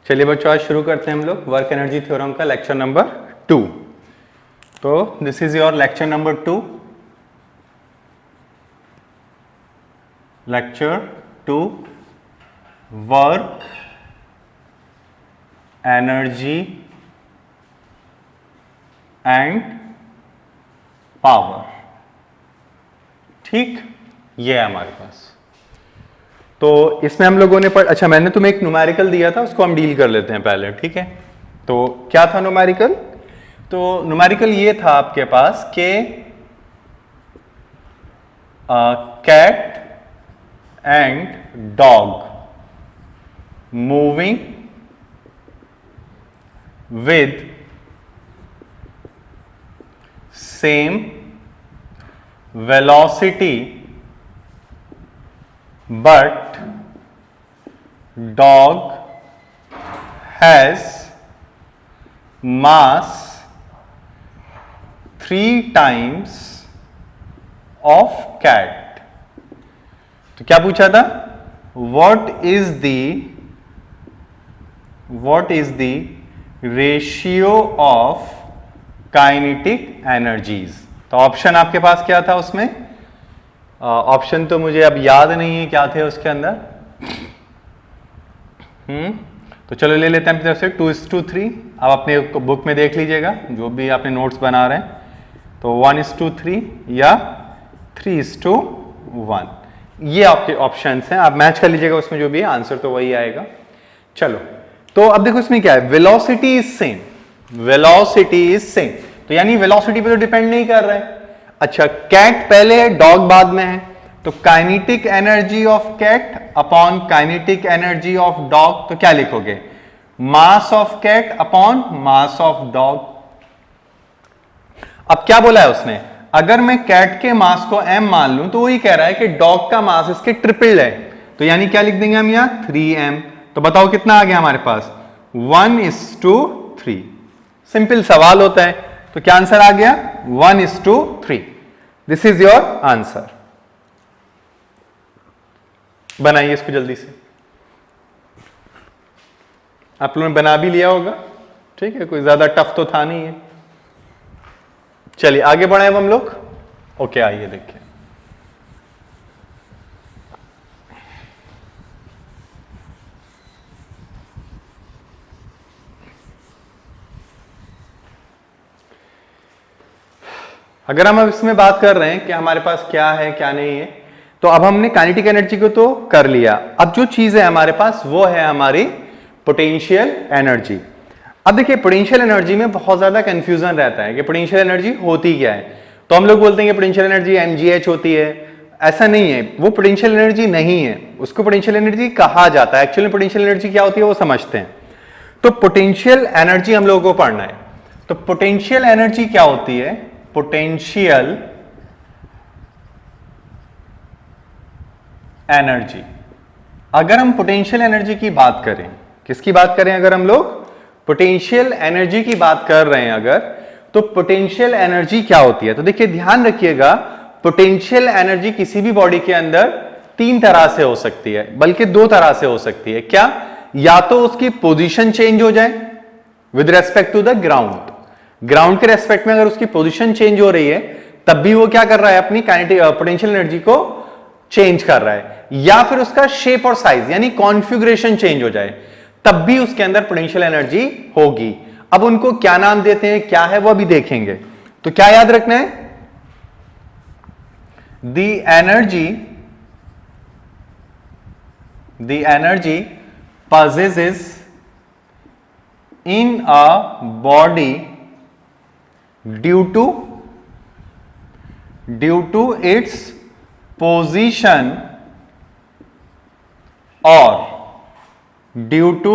चलिए बच्चों, आज शुरू करते हैं हम लोग वर्क एनर्जी थ्योरम का लेक्चर नंबर 2। तो this is your lecture number 2, lecture 2, work energy and power. ठीक, ये है हमारे पास। तो इसमें हम लोगों ने अच्छा, मैंने तुम्हें एक न्यूमेरिकल दिया था, उसको हम डील कर लेते हैं पहले। ठीक है, तो क्या था न्यूमेरिकल? तो न्यूमेरिकल ये था आपके पास कि cat and dog moving with same velocity but dog has mass 3 times of cat। तो क्या पूछा था? what is the ratio of kinetic energies? तो ऑप्शन आपके पास क्या था उसमें? ऑप्शन तो मुझे अब याद नहीं है क्या थे उसके अंदर। तो चलो ले लेते हैं अपनी तरफ से 2:3। आप अपने बुक में देख लीजिएगा, जो भी आपने नोट्स बना रहे हैं, तो 1:3 या 3:1, ये आपके ऑप्शंस हैं। आप मैच कर लीजिएगा उसमें, जो भी है आंसर तो वही आएगा। चलो, तो अब देखो इसमें क्या है, velocity is same, velocity is same, तो यानी वेलोसिटी पे तो डिपेंड नहीं कर रहा है। अच्छा, कैट पहले है, डॉग बाद में है, तो kinetic energy of cat upon kinetic energy of dog, तो क्या लिखोगे? Mass of cat upon mass of dog. अब क्या बोला है उसने? अगर मैं कैट के मास को m मान लूं तो वही कह रहा है कि डॉग का मास इसके ट्रिपल है, तो यानी क्या लिख देंगे हम यहां? 3m। तो बताओ कितना आ गया हमारे पास? 1:3। सिंपल सवाल होता है, तो क्या आंसर आ गया? 1:3। This is your answer. बनाइए इसको जल्दी से। आप लोगों ने बना भी लिया होगा, ठीक है, कोई ज्यादा टफ तो था नहीं है। चलिए आगे बढ़े हम लोग। ओके, आइए देखिए। अगर हम अब इसमें बात कर रहे हैं कि हमारे पास क्या है क्या नहीं है, तो अब हमने काइनेटिक एनर्जी को तो कर लिया। अब जो चीज है हमारे पास वो है हमारी पोटेंशियल एनर्जी। अब देखिए, पोटेंशियल एनर्जी में बहुत ज्यादा कंफ्यूजन रहता है कि पोटेंशियल एनर्जी होती क्या है। तो हम लोग बोलते हैं कि पोटेंशियल एनर्जी mgh होती है। ऐसा नहीं है, वो पोटेंशियल एनर्जी नहीं है, उसको पोटेंशियल एनर्जी कहा जाता है। एक्चुअली पोटेंशियल एनर्जी क्या होती है वो समझते हैं। तो पोटेंशियल एनर्जी हम लोगों को पढ़ना है। तो पोटेंशियल एनर्जी क्या होती है? पोटेंशियल एनर्जी, अगर हम पोटेंशियल एनर्जी की बात करें, किसकी बात करें? अगर हम लोग पोटेंशियल एनर्जी की बात कर रहे हैं अगर, तो पोटेंशियल एनर्जी क्या होती है? तो देखिए ध्यान रखिएगा, पोटेंशियल एनर्जी किसी भी बॉडी के अंदर 3 तरह से हो सकती है, बल्कि 2 तरह से हो सकती है। क्या? या तो उसकी पोजीशन चेंज हो जाए with respect to the ground, ground के रेस्पेक्ट में अगर उसकी पोजीशन चेंज हो रही है तब भी वो क्या कर रहा है? अपनी काइनेटिक पोटेंशियल एनर्जी को चेंज कर रहा है। या फिर उसका शेप और साइज यानी कॉन्फ़िगरेशन चेंज हो जाए, तब भी उसके अंदर पोटेंशियल एनर्जी होगी। अब उनको क्या नाम देते हैं, क्या है, वो अभी देखेंगे। तो क्या याद रखना है? The energy possesses in a body due to its position or due to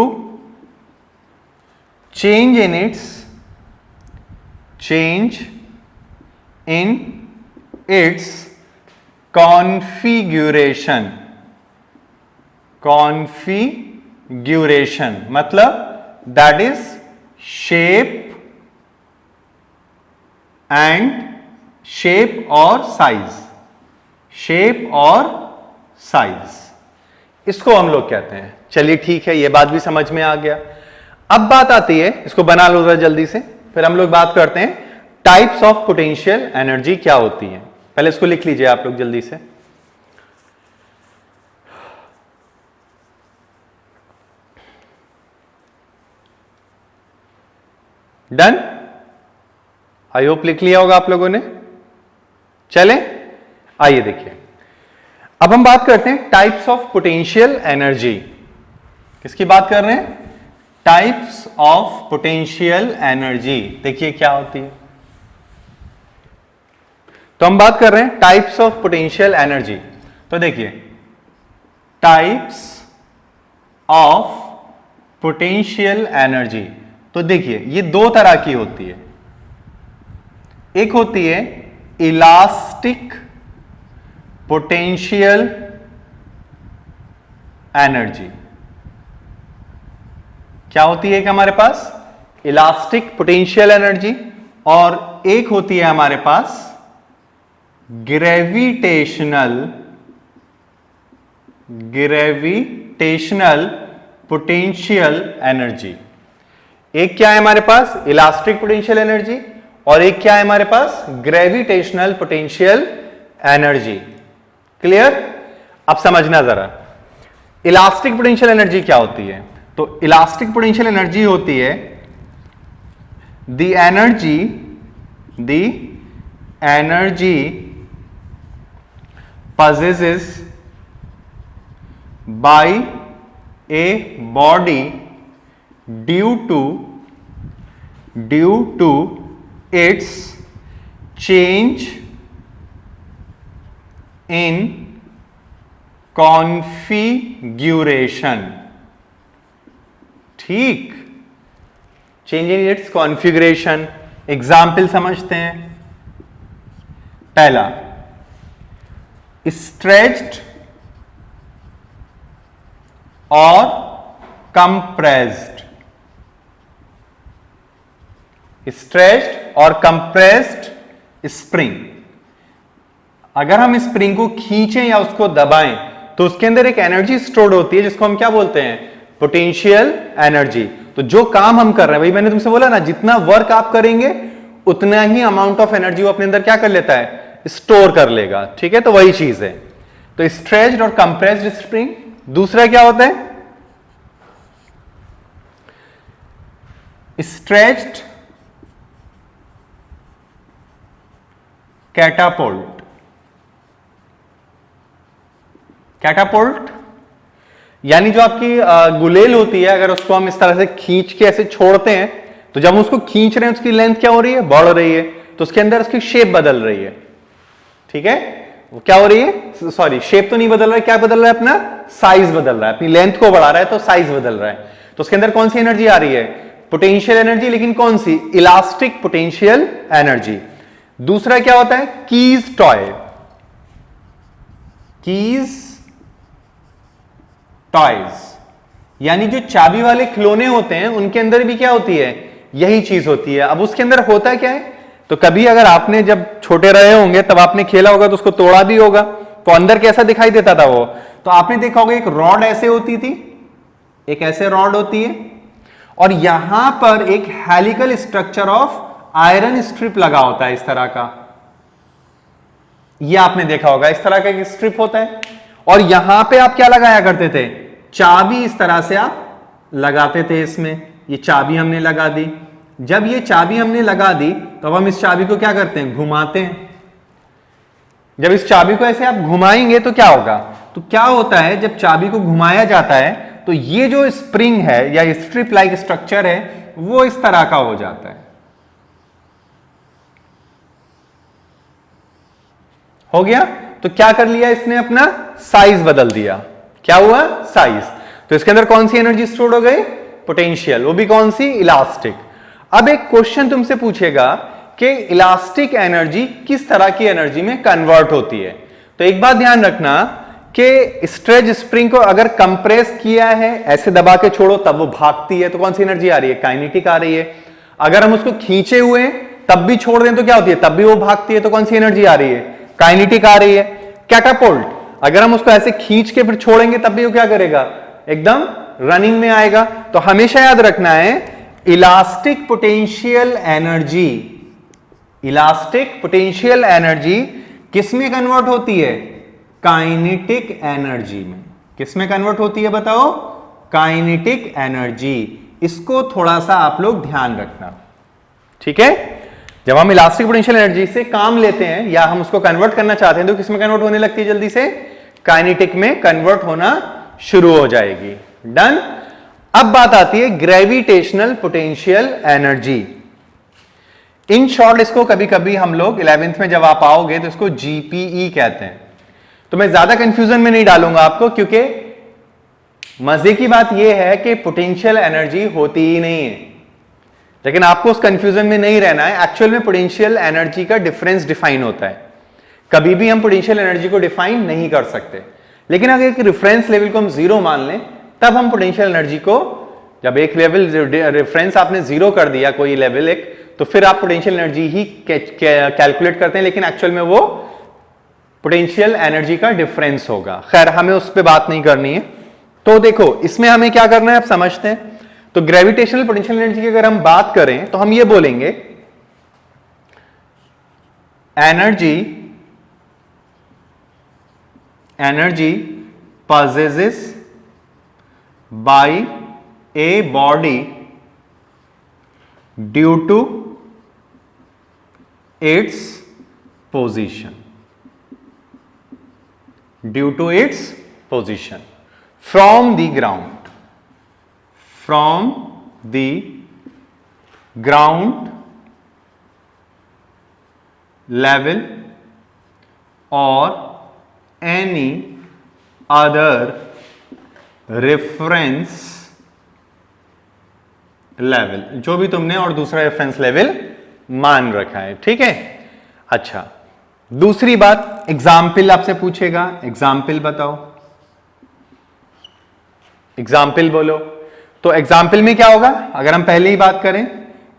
change in its configuration मतलब that is shape and shape और size, शेप और साइज, इसको हम लोग कहते हैं। चलिए ठीक है, ये बात भी समझ में आ गया। अब बात आती है, इसको बना लो जरा जल्दी से, फिर हम लोग बात करते हैं टाइप्स ऑफ पोटेंशियल एनर्जी क्या होती है। पहले इसको लिख लीजिए आप लोग जल्दी से। डन? आई होप लिख लिया होगा आप लोगों ने। चले आइए देखिए, अब हम बात करते हैं टाइप्स ऑफ पोटेंशियल एनर्जी। किसकी बात कर रहे हैं? Types of potential energy. देखिए क्या होती है, तो हम बात कर रहे हैं टाइप्स ऑफ पोटेंशियल एनर्जी। तो देखिए, टाइप्स ऑफ पोटेंशियल एनर्जी, तो देखिए ये दो तरह की होती है। एक होती है इलास्टिक पोटेंशियल एनर्जी। क्या होती है कि हमारे पास इलास्टिक पोटेंशियल एनर्जी, और एक होती है हमारे पास ग्रेविटेशनल पोटेंशियल एनर्जी। एक क्या है हमारे पास? इलास्टिक पोटेंशियल एनर्जी, और एक क्या है हमारे पास? Gravitational potential energy. क्लियर? अब समझना जरा, इलास्टिक पोटेंशियल एनर्जी क्या होती है। तो इलास्टिक पोटेंशियल एनर्जी होती है the energy possesses by a body due to its change in configuration। ठीक, change in it's configuration. Example समझते हैं। पहला, स्ट्रेच्ड और कंप्रेस्ड। स्ट्रेच्ड और कंप्रेस्ड स्प्रिंग। अगर हम स्प्रिंग को खींचें या उसको दबाएं तो उसके अंदर एक एनर्जी स्टोर्ड होती है जिसको हम क्या बोलते हैं? Potential energy. तो जो काम हम कर रहे हैं, भाई मैंने तुमसे बोला ना, जितना वर्क आप करेंगे उतना ही अमाउंट ऑफ एनर्जी वो अपने अंदर क्या कर लेता है? स्टोर कर लेगा। ठीक है, तो वही चीज है। तो स्ट्रेच्ड और कंप्रेस्ड स्प्रिंग। दूसरा क्या होता है? स्ट्रेच्ड कैटापोल्ट। कैटापोल्ट यानी जो आपकी गुलेल होती है, अगर उसको हम इस तरह से खींच के ऐसे छोड़ते हैं तो जब हम उसको खींच रहे हैं उसकी लेंथ क्या हो रही है? बढ़ रही है। तो उसके अंदर उसकी शेप बदल रही है। ठीक है, वो क्या हो रही है? सॉरी, शेप तो नहीं बदल रहा है, क्या बदल रहा है? अपना साइज बदल रहा है। अपनी लेंथ को बढ़ा रहा है तो साइज बदल रहा है। तो उसके अंदर कौन सी एनर्जी आ रही है? पोटेंशियल एनर्जी, लेकिन कौन सी? Elastic potential energy. दूसरा क्या होता है? Keys toy. कीज टॉयज यानी जो चाबी वाले खिलौने होते हैं उनके अंदर भी क्या होती है? यही चीज होती है। अब उसके अंदर होता क्या है? तो कभी अगर आपने जब छोटे रहे होंगे तब आपने खेला होगा तो उसको तोड़ा भी होगा, तो अंदर कैसा दिखाई देता था वो? तो आपने देखा होगा एक रॉड ऐसे होती थी, एक ऐसे रॉड होती है, और यहां पर एक helical structure of iron strip लगा होता है इस तरह का। ये आपने देखा होगा, इस तरह का एक स्ट्रिप होता है, और यहां पे आप क्या लगाया करते थे? चाबी इस तरह से आप लगाते थे इसमें। ये चाबी हमने लगा दी। जब ये चाबी हमने लगा दी तो अब हम इस चाबी को क्या करते हैं? घुमाते हैं। जब इस चाबी को ऐसे आप घुमाएंगे तो क्या होगा? तो क्या होता है, जब चाबी को घुमाया जाता है तो ये जो स्प्रिंग है या स्ट्रिप लाइक स्ट्रक्चर है वो इस तरह का हो जाता है। हो गया? तो क्या कर लिया इसने? अपना साइज बदल दिया। क्या हुआ? साइज। तो इसके अंदर कौन सी एनर्जी स्टोर हो गई? पोटेंशियल। वो भी कौन सी? इलास्टिक। अब एक क्वेश्चन तुमसे पूछेगा कि इलास्टिक एनर्जी किस तरह की एनर्जी में कन्वर्ट होती है। तो एक बात ध्यान रखना कि स्ट्रेच स्प्रिंग को अगर कंप्रेस किया है, ऐसे दबा के छोड़ो तब वो भागती है, तो कौन सी एनर्जी आ रही है? काइनेटिक आ रही है। अगर हम उसको खींचे हुए तब भी छोड़ दें तो क्या होती है? तब भी वो भागती है, तो कौन सी एनर्जी आ रही है? काइनेटिक आ रही है। कैटापोल्ट, अगर हम उसको ऐसे खींच के फिर छोड़ेंगे तब भी वो क्या करेगा? एकदम रनिंग में आएगा। तो हमेशा याद रखना है elastic potential energy, elastic potential energy किस में कन्वर्ट होती है? काइनेटिक एनर्जी में। किस में कन्वर्ट होती है बताओ? Kinetic energy. इसको थोड़ा सा आप लोग ध्यान रखना, ठीक है। जब हम इलास्टिक पोटेंशियल एनर्जी से काम लेते हैं या हम उसको कन्वर्ट करना चाहते हैं तो किस में कन्वर्ट होने लगती है? जल्दी से काइनेटिक में कन्वर्ट होना शुरू हो जाएगी। डन। अब बात आती है gravitational potential energy. In short इसको कभी कभी हम लोग 11th में जब आप आओगे तो इसको जीपीई कहते हैं। तो मैं ज्यादा कंफ्यूजन में नहीं डालूंगा आपको, क्योंकि मजे की बात यह है कि पोटेंशियल एनर्जी होती ही नहीं है, लेकिन आपको उस कंफ्यूजन में नहीं रहना है। एक्चुअल में पोटेंशियल एनर्जी का डिफरेंस डिफाइन होता है। कभी भी हम पोटेंशियल एनर्जी को डिफाइन नहीं कर सकते, लेकिन अगर एक रेफरेंस लेवल को हम 0 मान लें तब हम पोटेंशियल एनर्जी को, जब एक लेवल रेफरेंस आपने 0 कर दिया कोई लेवल एक, तो फिर आप पोटेंशियल एनर्जी ही कैलकुलेट करते हैं, लेकिन एक्चुअल में वो पोटेंशियल एनर्जी का डिफरेंस होगा। खैर हमें उस पर बात नहीं करनी है। तो देखो इसमें हमें क्या करना है आप समझते हैं। तो ग्रेविटेशनल पोटेंशियल एनर्जी की अगर हम बात करें तो हम ये बोलेंगे energy possesses by a body due to its position, from the ground level or any other reference level, जो भी तुमने और दूसरा रेफरेंस लेवल मान रखा है, ठीक है। अच्छा, दूसरी बात, एग्जाम्पल आपसे पूछेगा, एग्जाम्पल बताओ, एग्जाम्पल बोलो। तो एग्जाम्पल में क्या होगा? अगर हम पहले ही बात करें,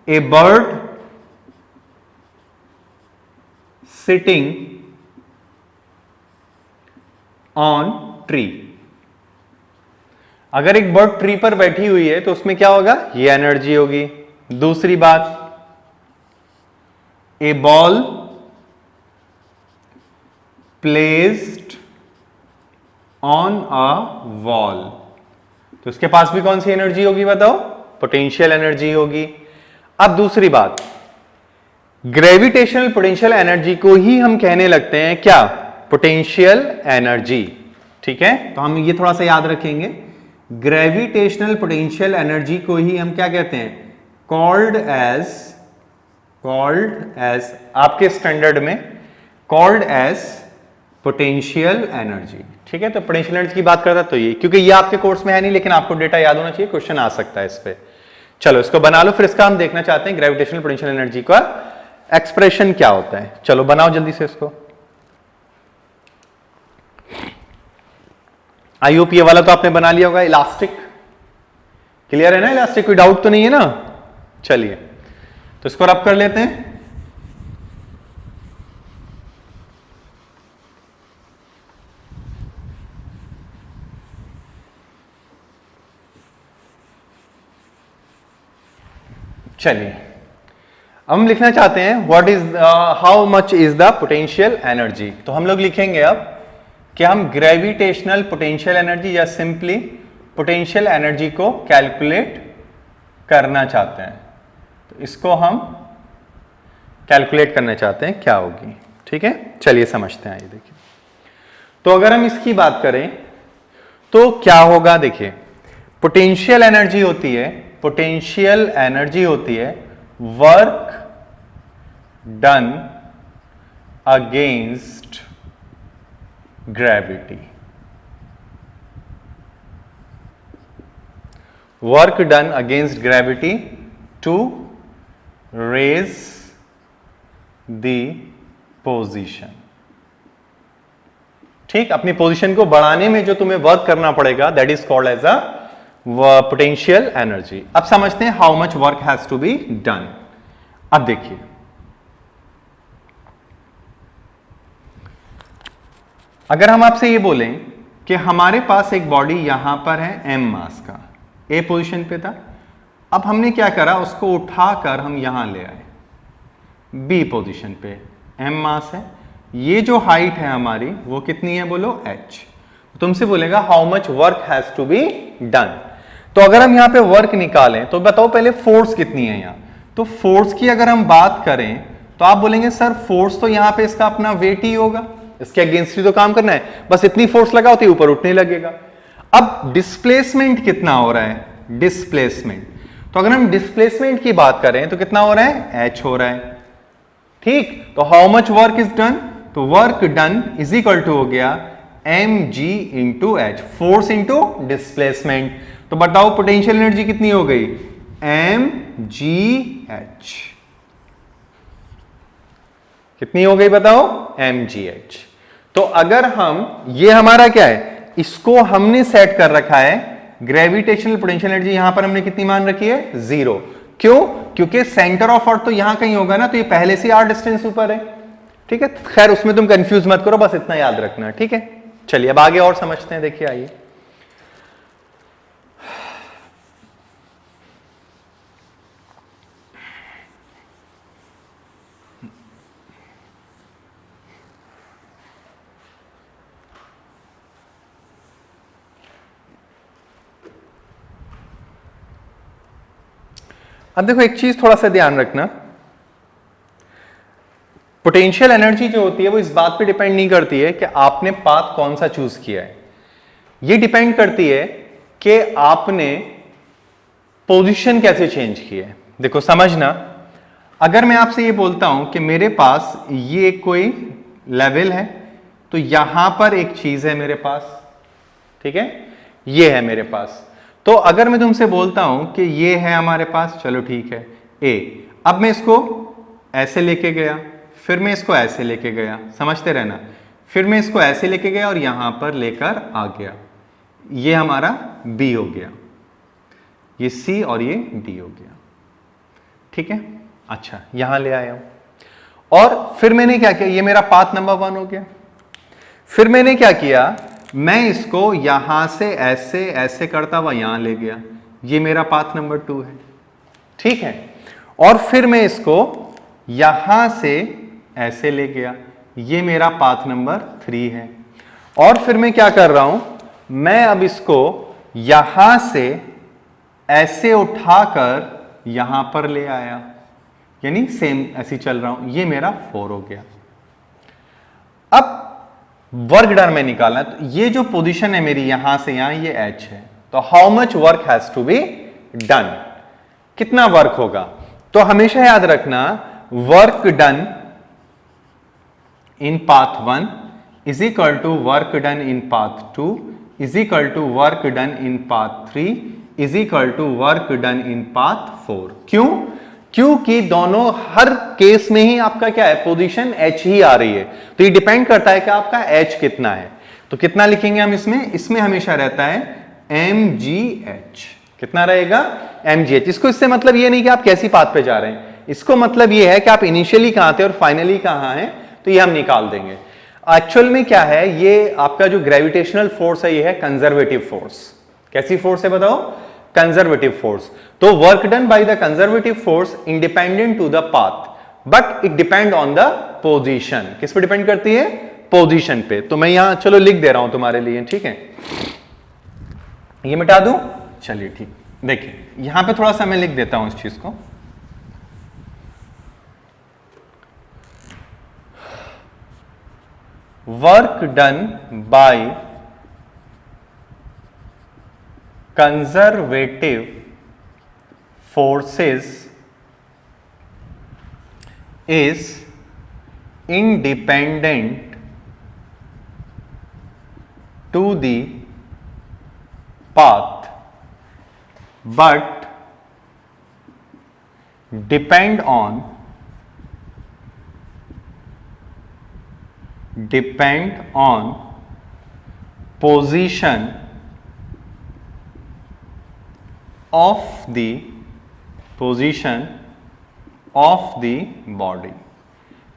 ए बर्ड सिटिंग ऑन ट्री। अगर एक बर्ड ट्री पर बैठी हुई है तो उसमें क्या होगा? ये एनर्जी होगी। दूसरी बात, a ball placed on a wall, तो उसके पास भी कौन सी एनर्जी होगी बताओ? पोटेंशियल एनर्जी होगी। अब दूसरी बात, ग्रेविटेशनल पोटेंशियल एनर्जी को ही हम कहने लगते हैं क्या? पोटेंशियल एनर्जी, ठीक है। तो हम ये थोड़ा सा याद रखेंगे, ग्रेविटेशनल पोटेंशियल एनर्जी को ही हम क्या कहते हैं? कॉल्ड एज आपके स्टैंडर्ड में कॉल्ड एज पोटेंशियल एनर्जी, ठीक है। तो पोटेंशियल एनर्जी की बात करता तो ये, क्योंकि ये आपके कोर्स में है नहीं, लेकिन आपको डेटा याद होना चाहिए, क्वेश्चन आ सकता है इस पे। चलो इसको बना लो, फिर इसका हम देखना चाहते हैं ग्रेविटेशनल पोटेंशियल एनर्जी का एक्सप्रेशन क्या होता है। चलो बनाओ जल्दी से इसको। आई होप ये वाला तो आपने बना लिया होगा, इलास्टिक। क्लियर है ना? इलास्टिक कोई डाउट तो नहीं है ना? चलिए तो इसको रब कर लेते हैं। चलिए अब हम लिखना चाहते हैं what is how much is the potential energy. तो हम लोग लिखेंगे अब कि हम ग्रेविटेशनल पोटेंशियल एनर्जी या सिंपली पोटेंशियल एनर्जी को कैलकुलेट करना चाहते हैं। तो इसको हम कैलकुलेट करना चाहते हैं क्या होगी, ठीक है। चलिए समझते हैं। ये देखिए, तो अगर हम इसकी बात करें तो क्या होगा? देखिए, पोटेंशियल एनर्जी होती है, पोटेंशियल एनर्जी होती है work done against gravity, work done against gravity to raise the position, ठीक। अपनी पोजीशन को बढ़ाने में जो तुम्हें वर्क करना पड़ेगा, that is called as a potential energy. अब समझते हैं how much work has to be done. अब देखिए, अगर हम आपसे ये बोलें कि हमारे पास एक बॉडी यहां पर है m मास का, a पोजीशन पे था। अब हमने क्या करा, उसको उठाकर हम यहां ले आए b पोजीशन पे, m मास है, ये जो हाइट है हमारी वो कितनी है बोलो h। तुमसे बोलेगा how much work has to be done. तो अगर हम यहां पे वर्क निकालें तो बताओ पहले फोर्स कितनी है यहां। तो फोर्स की अगर हम बात करें तो आप बोलेंगे सर फोर्स तो यहां पे इसका अपना वेट ही होगा, इसके अगेंस्ट ही तो काम करना है, बस इतनी फोर्स लगाओ तो ऊपर उठने लगेगा। अब डिस्प्लेसमेंट कितना हो रहा है, डिस्प्लेसमेंट, तो अगर हम डिस्प्लेसमेंट की बात करें तो कितना हो रहा है, h हो रहा है। ठीक, तो how much work is done, तो work done is equal to हो गया mg into H, force into displacement. तो बताओ पोटेंशियल एनर्जी कितनी हो गई, mgh। कितनी हो गई बताओ, mgh। तो अगर हम, ये हमारा क्या है, इसको हमने सेट कर रखा है ग्रेविटेशनल पोटेंशियल एनर्जी, यहां पर हमने कितनी मान रखी है, 0। क्यों, क्योंकि सेंटर ऑफ अर्थ तो यहां कहीं होगा ना, तो ये पहले से r डिस्टेंस ऊपर है। ठीक है, खैर उसमें तुम कंफ्यूज मत करो, बस इतना याद रखना। ठीक है, चलिए अब आगे और समझते हैं। देखिए आइए, अब देखो एक चीज थोड़ा सा ध्यान रखना, पोटेंशियल एनर्जी जो होती है वो इस बात पे डिपेंड नहीं करती है कि आपने पाथ कौन सा चूज किया है, ये डिपेंड करती है कि आपने पोजीशन कैसे चेंज की है। देखो समझना, अगर मैं आपसे ये बोलता हूं कि मेरे पास ये कोई लेवल है, तो यहां पर एक चीज है मेरे पास, ठीक है, ये है मेरे पास। तो अगर मैं तुमसे बोलता हूं कि ये है हमारे पास, चलो ठीक है ए, अब मैं इसको ऐसे लेके गया, फिर मैं इसको ऐसे लेके गया, समझते रहना, फिर मैं इसको ऐसे लेके गया और यहां पर लेकर आ गया, ये हमारा बी हो गया, ये सी और ये डी हो गया। ठीक है, अच्छा यहां ले आया हूं और फिर मैंने क्या किया, ये मेरा पाथ नंबर 1 हो गया। फिर मैंने क्या किया, मैं इसको यहां से ऐसे ऐसे करता हुआ यहां ले गया, ये मेरा पाथ नंबर 2 है। ठीक है, और फिर मैं इसको यहां से ऐसे ले गया, ये मेरा पाथ नंबर 3 है। और फिर मैं क्या कर रहा हूं, मैं अब इसको यहां से ऐसे उठाकर यहां पर ले आया, यानी सेम ऐसे चल रहा हूं, ये मेरा 4 हो गया। अब वर्क डन में निकालना है, तो ये जो पोजीशन है मेरी यहां से यहां, ये h है, तो how much work has to be done, कितना वर्क होगा। तो हमेशा याद रखना, work done in path 1 is equal to work done in path 2 is equal to work done in path 3 is equal to work done in path 4। क्यों, क्योंकि दोनों हर case में ही आपका क्या है, पोजीशन h ही आ रही है, तो ये डिपेंड करता है कि आपका h कितना है। तो कितना लिखेंगे हम इसमें, इसमें हमेशा रहता है mgh, कितना रहेगा mgh। इसको इससे मतलब ये नहीं कि आप कैसी पाथ पे जा रहे हैं, इसको मतलब ये है कि आप इनिशियली कहां थे और फाइनली कहां हैं, तो ये हम निकाल देंगे। एक्चुअल में क्या है, ये आपका जो ग्रेविटेशनल फोर्स है ये है कंजर्वेटिव फोर्स। कैसी फोर्स है बताओ, कंजर्वेटिव फोर्स। तो work done by the conservative force independent to the path, but it depend on the position. किस पे डिपेंड करती है, पोजीशन पे। तो मैं यहां चलो लिख दे रहा हूं तुम्हारे लिए, ठीक है, ये मिटा दूं, चलिए ठीक। देखिए यहां पे थोड़ा सा मैं लिख देता हूं इस चीज को, work done bye conservative forces is independent to the path but depend on position of the body।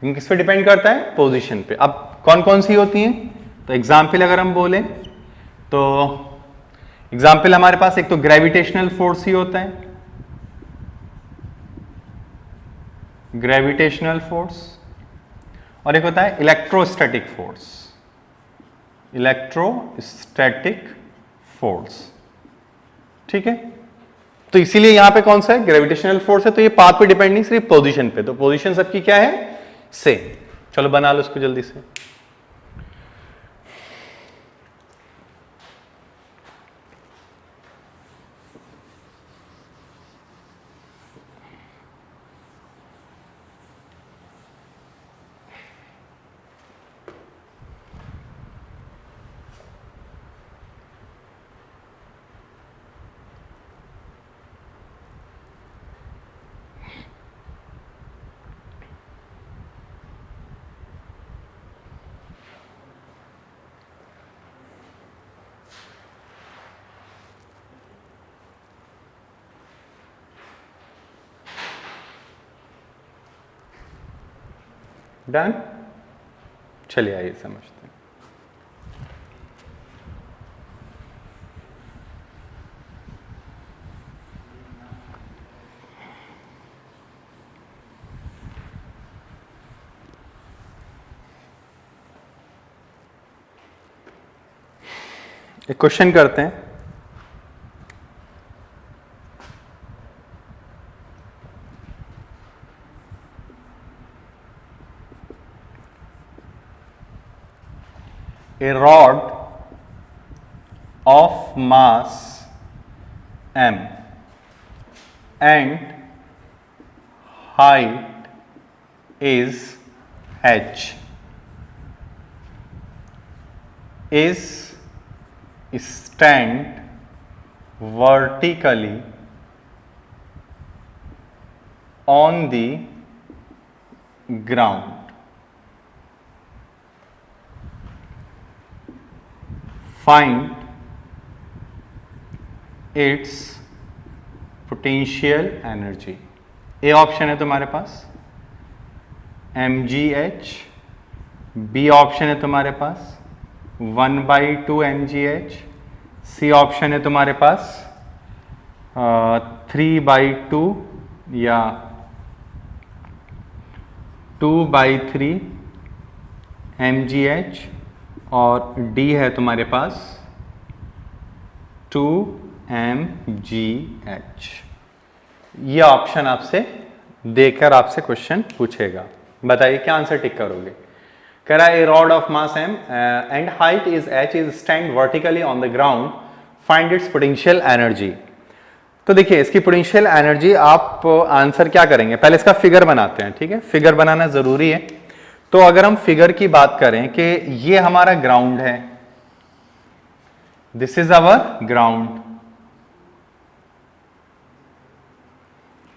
किस पे डिपेंड करता है, पोजीशन पे। अब कौन कौन सी होती हैं, तो एग्जाम्पल अगर हम बोले तो एग्जाम्पल हमारे पास एक तो ग्रेविटेशनल फोर्स ही होता है, ग्रेविटेशनल फोर्स, और एक होता है इलेक्ट्रोस्टैटिक फोर्स, इलेक्ट्रोस्टैटिक फोर्स। ठीक है, तो इसीलिए यहां पे कौन सा है, ग्रेविटेशनल फोर्स है, तो ये पाथ पे डिपेंड नहीं, सिर्फ पोजीशन पे, तो पोजीशन सबकी क्या है, सेम। चलो बना लो इसको जल्दी से। डन, चलिए आइए समझते हैं। एक क्वेश्चन करते हैं। A rod of mass m and height is h is stand vertically on the ground. Find its potential energy. A option है तुम्हारे पास mgh, बी ऑप्शन है तुम्हारे पास 1/2 mgh, सी ऑप्शन है तुम्हारे पास 3/2 या 2/3 mgh, और डी है तुम्हारे पास 2 mgh। ये ऑप्शन आपसे देकर आपसे क्वेश्चन पूछेगा, बताइए क्या आंसर टिक करोगे। कह रहा है rod of mass m and height is h is stand vertically on the ground, find its potential energy. तो देखिए इसकी पोटेंशियल एनर्जी आप आंसर क्या करेंगे, पहले इसका फिगर बनाते हैं। ठीक है, फिगर बनाना जरूरी है। तो अगर हम फिगर की बात करें कि ये हमारा ग्राउंड है, दिस इज आवर ग्राउंड,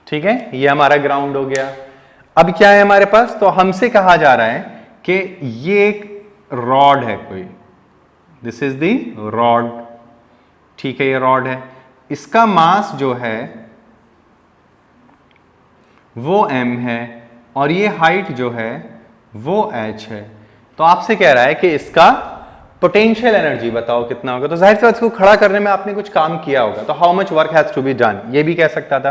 ठीक है, ये हमारा ग्राउंड हो गया। अब क्या है हमारे पास, तो हमसे कहा जा रहा है कि ये एक रॉड है कोई, दिस इज दी रॉड, ठीक है, ये रॉड है, इसका मास जो है वो m है और ये हाइट जो है वो h है। तो आपसे कह रहा है कि इसका पोटेंशियल एनर्जी बताओ कितना होगा। तो जाहिर सी बात इसको खड़ा करने में आपने कुछ काम किया होगा, तो how much work has to be done, ये भी कह सकता था।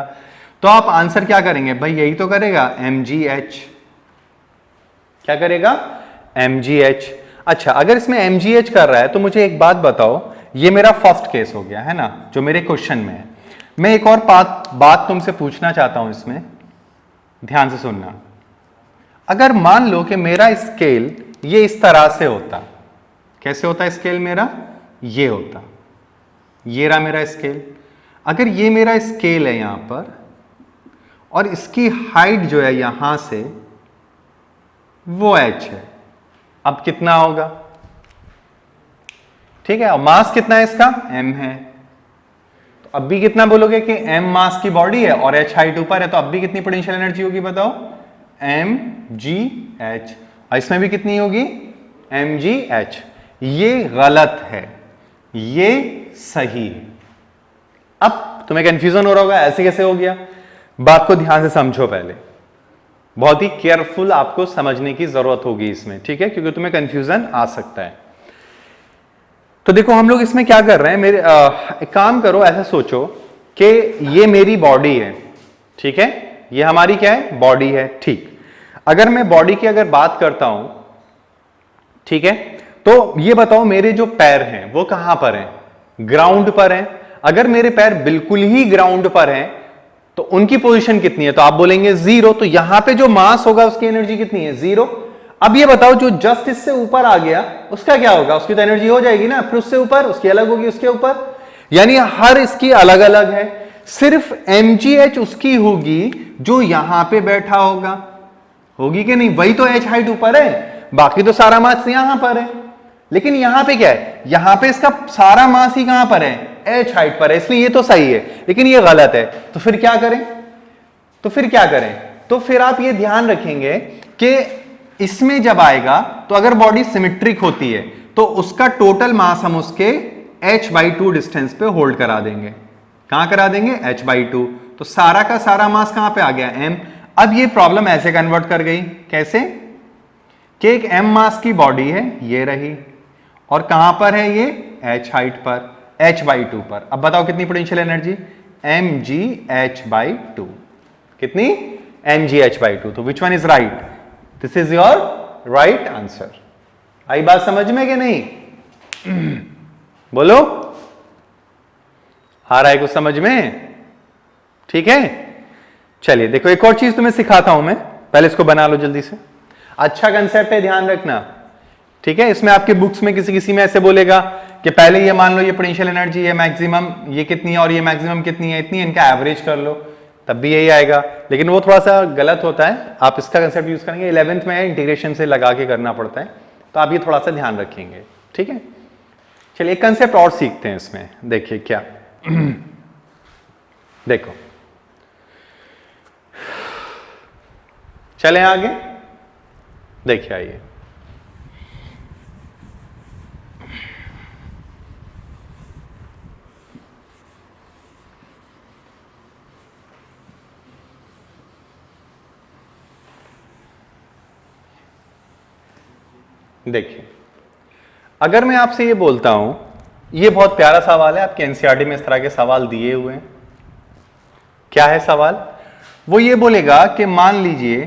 तो आप आंसर क्या करेंगे भाई, यही तो करेगा mgh, क्या करेगा mgh। अच्छा, अगर इसमें mgh कर रहा है तो मुझे एक बात बताओ, ये मेरा फर्स्ट केस हो गया है ना जो मेरे क्वेश्चन में है। मैं एक और बात तुमसे पूछना चाहता हूं, इसमें ध्यान से सुनना। अगर मान लो कि मेरा स्केल ये इस तरह से होता, कैसे होता स्केल मेरा, ये होता, ये रहा मेरा स्केल। अगर ये मेरा स्केल है यहां पर और इसकी हाइट जो है यहां से वो h है, अब कितना होगा, ठीक है, और मास कितना है इसका, m है। तो अब भी कितना बोलोगे कि m मास की बॉडी है और h हाइट ऊपर है, तो अब भी कितनी पोटेंशियल एनर्जी होगी बताओ, mgh। और इसमें भी कितनी होगी, mgh। ये गलत है, ये सही है। अब तुम्हें कंफ्यूजन हो रहा होगा ऐसे कैसे हो गया, बात को ध्यान से समझो, पहले बहुत ही केयरफुल आपको समझने की जरूरत होगी इसमें, ठीक है, क्योंकि तुम्हें कंफ्यूजन आ सकता है। तो देखो हम लोग इसमें क्या कर रहे हैं, एक काम करो, ऐसा सोचो कि ये मेरी बॉडी है, ठीक है, ये हमारी क्या है, बॉडी है, ठीक। अगर मैं बॉडी की अगर बात करता हूं, ठीक है, तो ये बताओ मेरे जो पैर हैं वो कहां पर हैं, ग्राउंड पर हैं। अगर मेरे पैर बिल्कुल ही ग्राउंड पर हैं तो उनकी पोजीशन कितनी है, तो आप बोलेंगे 0। तो यहां पे जो मास होगा उसकी एनर्जी कितनी है, 0। अब ये बताओ जो जस्ट इससे ऊपर आ गया उसका क्या होगा, उसकी तो एनर्जी हो जाएगी ना, फिर उससे ऊपर उसकी अलग होगी, उसके ऊपर, यानी हर इसकी अलग अलग है। सिर्फ mgh उसकी होगी जो यहां पे बैठा होगा, होगी कि नहीं, वही तो h हाइट ऊपर है, बाकी तो सारा मास यहां पर है। लेकिन यहां पे क्या है, यहां पे इसका सारा मास ही कहां पर है, h हाइट पर है, इसलिए ये तो सही है, लेकिन ये गलत है। तो फिर क्या करें, तो फिर आप ये ध्यान रखेंगे कि इसमें जब आएगा तो अगर बॉडी सिमेट्रिक होती है तो उसका टोटल मास हम उसके h/2 डिस्टेंस पे होल्ड करा देंगे। कहां करा देंगे, h/2। तो सारा का सारा मास कहां पे आ गया, m। अब ये प्रॉब्लम ऐसे कन्वर्ट कर गई, कैसे कि एक m मास की बॉडी है, ये रही, और कहां पर है ये, h हाइट पर, h/2 पर। अब बताओ कितनी पोटेंशियल एनर्जी, mgh/2। कितनी, mgh/2। तो which one is right, this is your right answer. आई बात समझ में कि नहीं, बोलो, आ रहा है कुछ समझ में, ठीक है। चलिए देखो एक और चीज तुम्हें सिखाता हूं मैं, पहले इसको बना लो जल्दी से। अच्छा कंसेप्ट है, ध्यान रखना, ठीक है। इसमें आपके बुक्स में किसी में ऐसे बोलेगा कि पहले ये मान लो ये पोटेंशियल एनर्जी है मैक्सिमम, ये कितनी है और ये मैक्सिमम कितनी है, इतनी, इनका एवरेज कर लो, तब भी यही आएगा। लेकिन वो थोड़ा सा गलत होता है, आप इसका कंसेप्ट यूज करेंगे, 11th में इंटीग्रेशन से लगा के करना पड़ता है, तो आप ये थोड़ा सा ध्यान रखेंगे, ठीक है। चलिए एक कंसेप्ट और सीखते हैं इसमें, देखिए क्या देखो, चलें आगे, देखिए आइए, देखिए अगर मैं आपसे ये बोलता हूं, ये बहुत प्यारा सवाल है, आपके एनसीईआरटी में इस तरह के सवाल दिए हुए हैं। क्या है सवाल, वो ये बोलेगा कि मान लीजिए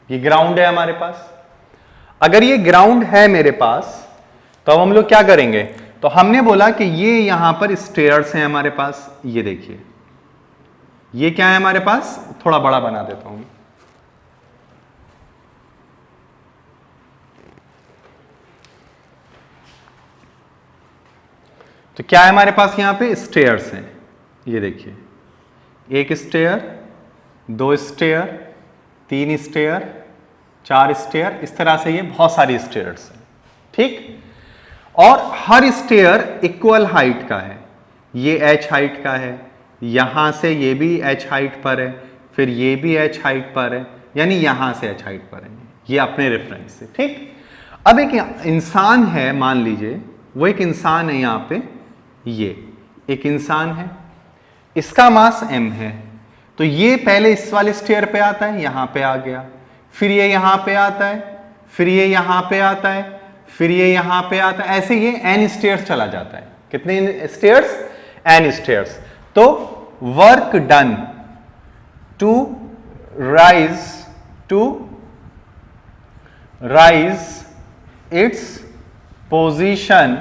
ये ग्राउंड है हमारे पास, अगर ये ग्राउंड है मेरे पास तो अब हम लोग क्या करेंगे, तो हमने बोला कि ये यहां पर स्टेयर्स हैं हमारे पास, ये देखिए ये क्या है हमारे पास, थोड़ा बड़ा बना देता हूं, तो क्या है हमारे पास यहां पे, स्टेयर्स हैं, ये देखिए, एक स्टेयर, 2 स्टेयर, 3 स्टेयर, 4 स्टेयर, इस तरह से ये बहुत सारी स्टेयर्स हैं, ठीक। और हर स्टेयर इक्वल हाइट का है, ये h हाइट का है, यहां से ये भी h हाइट पर है, फिर ये भी h हाइट पर है, यानी यहां से h हाइट पर है, ये अपने रेफरेंस से, ठीक। अब एक इंसान है, मान लीजिए वो एक इंसान है, यहां पे ये एक इंसान है, इसका मास m है, तो ये पहले इस वाले स्टेयर पे आता है, यहां पे आ गया, फिर ये यहां पे आता है, फिर ये यहां पे आता है, फिर ये यहां पे आता है, ऐसे ये n स्टेयर्स चला जाता है। कितने स्टेयर्स, n स्टेयर्स। तो work done to raise its position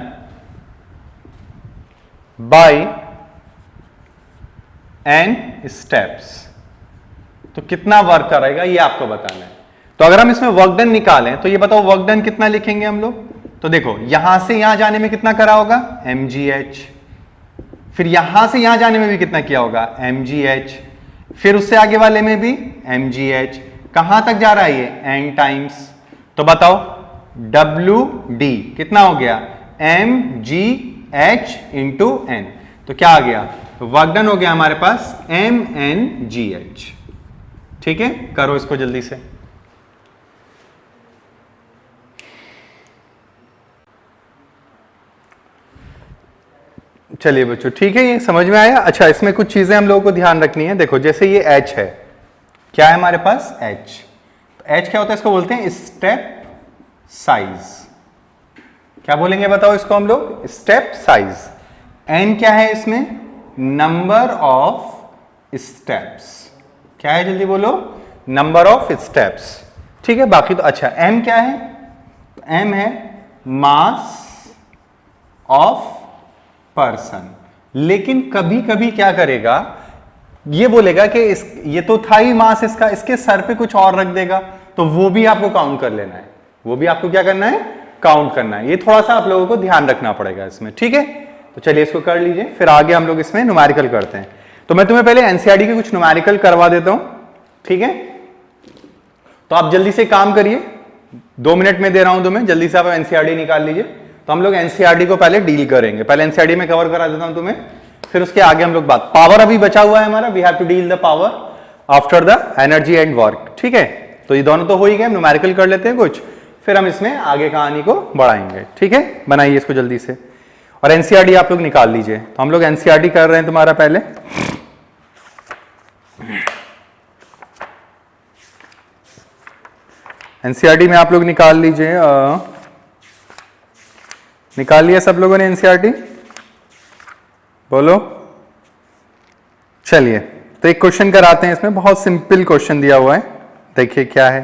by n steps, तो कितना वर्क करेगा ये आपको बताना है। तो अगर हम इसमें वर्क डन निकालें तो ये बताओ वर्क डन कितना लिखेंगे हम लोग, तो देखो यहां से यहां जाने में कितना करा होगा, mgh, फिर यहां से यहां जाने में भी कितना किया होगा, mgh, फिर उससे आगे वाले में भी mgh, कहां तक जा रहा है ये, n टाइम्स, तो बताओ wd कितना हो गया, mgh इंटू n, तो क्या आ गया, तो वर्क डन हो गया हमारे पास mngh, ठीक है। करो इसको जल्दी से, चलिए बच्चों ठीक है, ये समझ में आया। अच्छा इसमें कुछ चीजें हम लोगों को ध्यान रखनी है, देखो जैसे ये h है, क्या है हमारे पास h, एच क्या होता है, इसको बोलते हैं स्टेप साइज। क्या बोलेंगे बताओ इसको हम लोग, स्टेप साइज। एन क्या है इसमें, नंबर ऑफ स्टेप्स। क्या है जल्दी बोलो, नंबर ऑफ स्टेप्स। ठीक है, बाकी तो अच्छा। एम क्या है, एम है मास ऑफ पर्सन। लेकिन कभी कभी क्या करेगा, ये बोलेगा कि ये तो था ही मास इसका, इसके सर पे कुछ और रख देगा, तो वो भी आपको काउंट कर लेना है, वो भी आपको क्या करना है, काउंट करना है। ये थोड़ा सा आप लोगों को ध्यान रखना पड़ेगा इसमें। ठीक है, तो चलिए इसको कर लीजिए, फिर आगे हम लोग इसमें न्यूमेरिकल करते हैं। तो मैं तुम्हें पहले एनसीईआरटी के कुछ न्यूमेरिकल करवा देता हूं। ठीक है, तो आप जल्दी से काम करिए, 2 मिनट में दे रहा हूं तुम्हें, जल्दी से आप एनसीईआरटी निकाल लीजिए। तो हम लोग एनसीईआरटी को पहले डील करेंगे, पहले एनसीईआरटी में कवर करा देता हूं तुम्हें, फिर उसके आगे हम लोग बात। पावर अभी बचा हुआ है हमारा, we have to deal the power after the energy and work. ठीक है, तो ये दोनों तो हो ही गए, न्यूमेरिकल कर लेते हैं कुछ, फिर हम इसमें आगे कहानी को बढ़ाएंगे। ठीक है, बनाइए इसको जल्दी से, और एनसीईआरटी आप लोग निकाल लीजिए। तो हम लोग एनसीईआरटी कर रहे हैं तुम्हारा पहले। एनसीईआरटी में आप लोग निकाल लीजिए, निकाल लिया सब लोगों ने एनसीईआरटी, बोलो। चलिए, तो एक क्वेश्चन कराते हैं, इसमें बहुत सिंपल क्वेश्चन दिया हुआ है, देखिए क्या है,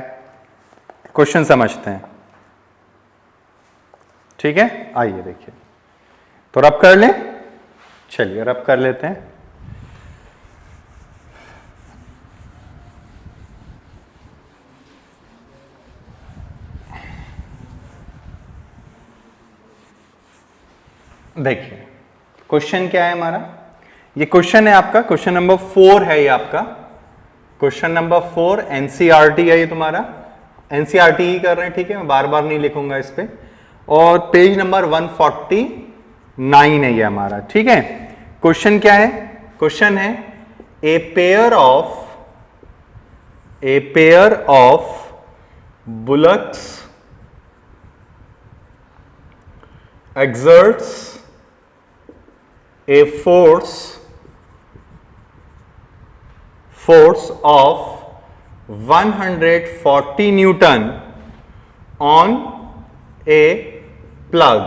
क्वेश्चन समझते हैं। ठीक है, आइए देखिए, तो रब कर लें, चलिए रब कर लेते हैं। देखिए क्वेश्चन क्या है हमारा, ये क्वेश्चन है आपका, क्वेश्चन नंबर 4 है ये आपका, क्वेश्चन नंबर 4 एनसीईआरटी है ये तुम्हारा, एनसीईआरटी ही कर रहे हैं। ठीक है, मैं बार बार नहीं लिखूंगा इस पे, और पेज नंबर 149 है ये हमारा। ठीक है, क्वेश्चन क्या है, क्वेश्चन है a pair of bullocks exerts a force of 140 Newton on a plug।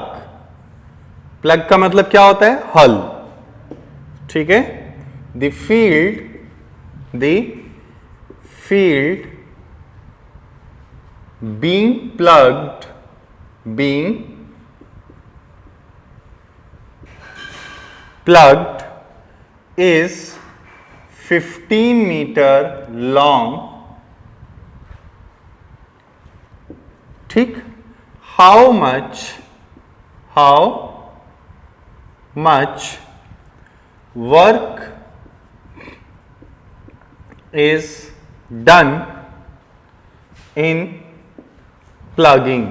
Plug का मतलब क्या होता है, हल। ठीक है, the field being plugged is 15 meter long। ठीक, how much work is done in plugging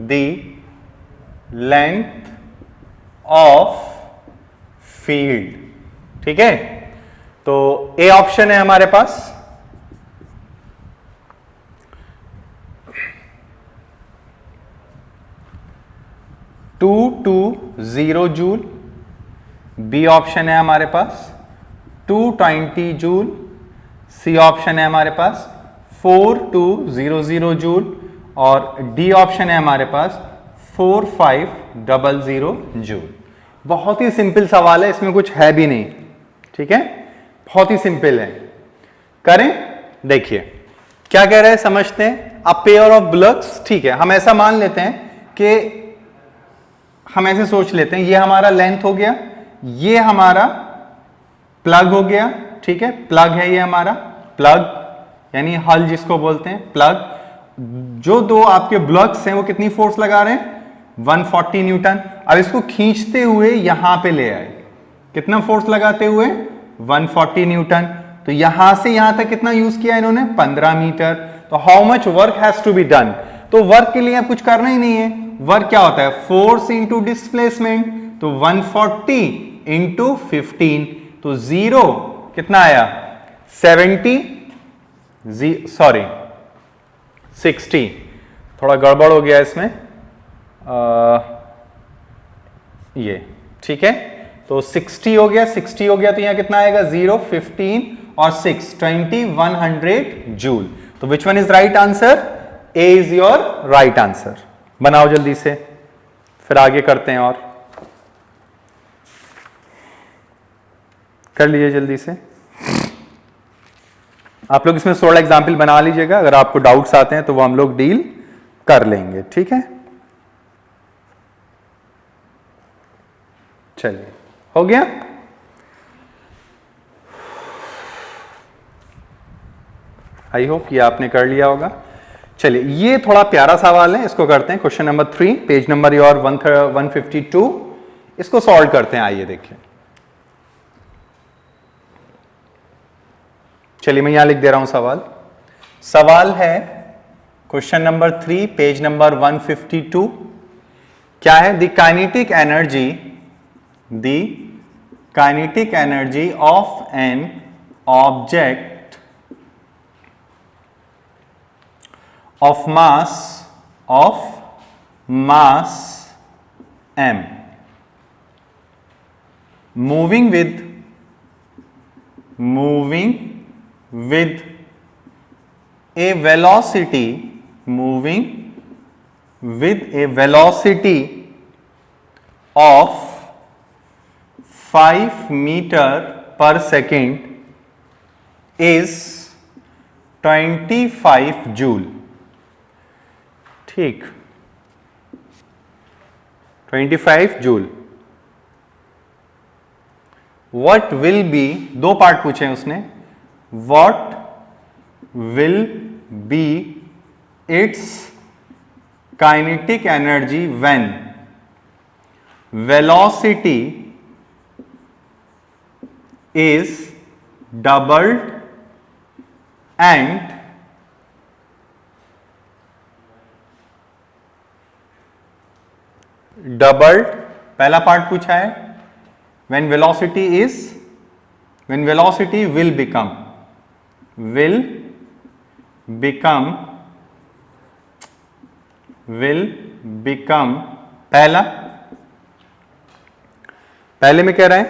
the length of field। ठीक है, तो ए ऑप्शन है हमारे पास, टू 220 जूल। बी ऑप्शन है हमारे पास 220 जूल। सी ऑप्शन है हमारे पास 4200 जूल, और डी ऑप्शन है हमारे पास 4500 जूल। बहुत ही सिंपल सवाल है, इसमें कुछ है भी नहीं। ठीक है, बहुत ही सिंपल है, करें। देखिए क्या कह रहे हैं, समझते हैं। अ पेयर ऑफ बुलक्स, ठीक है, हम ऐसा मान लेते हैं कि हम ऐसे सोच लेते हैं, ये हमारा लेंथ हो गया, ये हमारा प्लग हो गया। ठीक है, प्लग है ये हमारा, प्लग यानी हल जिसको बोलते हैं, प्लग। जो दो आपके ब्लॉक्स हैं वो कितनी फोर्स लगा रहे हैं, 140 न्यूटन। अब इसको खींचते हुए यहां पे ले आए, कितना फोर्स लगाते हुए, 140 न्यूटन। तो यहां से यहां तक कितना यूज किया इन्होंने, 15 मीटर। तो how much work has to be done. तो वर्क के लिए अब कुछ करना ही नहीं है। वर्क क्या होता है, फोर्स इंटू डिस्प्लेसमेंट। तो 140 इंटू 15, तो 0 कितना आया, 60। थोड़ा गड़बड़ हो गया इसमें, ये ठीक है, तो 60 हो गया, 60 हो गया तो यहां कितना आएगा 0, 15 और 6 20, 100 जूल। तो which one is right answer? A is your right answer. बनाओ जल्दी से, फिर आगे करते हैं और कर लीजिए जल्दी से। आप लोग इसमें 16 एग्जाम्पल बना लीजिएगा, अगर आपको डाउट्स आते हैं तो वो हम लोग डील कर लेंगे, ठीक है। चलिए, हो गया। आई होप ये आपने कर लिया होगा। चलिए, ये थोड़ा प्यारा सवाल है, इसको करते हैं। Question number 3, page number your 152, इसको सॉल्व करते हैं। आइए देखिए। चलिए, मैं यहां लिख दे रहा हूं सवाल। सवाल है क्वेश्चन नंबर 3, पेज नंबर 152। क्या है? The kinetic energy of an object of mass m moving with a velocity of 5 meter per second is 25 joule. ठीक, 25 जूल। What will be, दो पार्ट पूछे हैं उसने। What will be its kinetic energy when velocity is doubled and पहला part पूछा है when velocity will become पहले में कह रहा है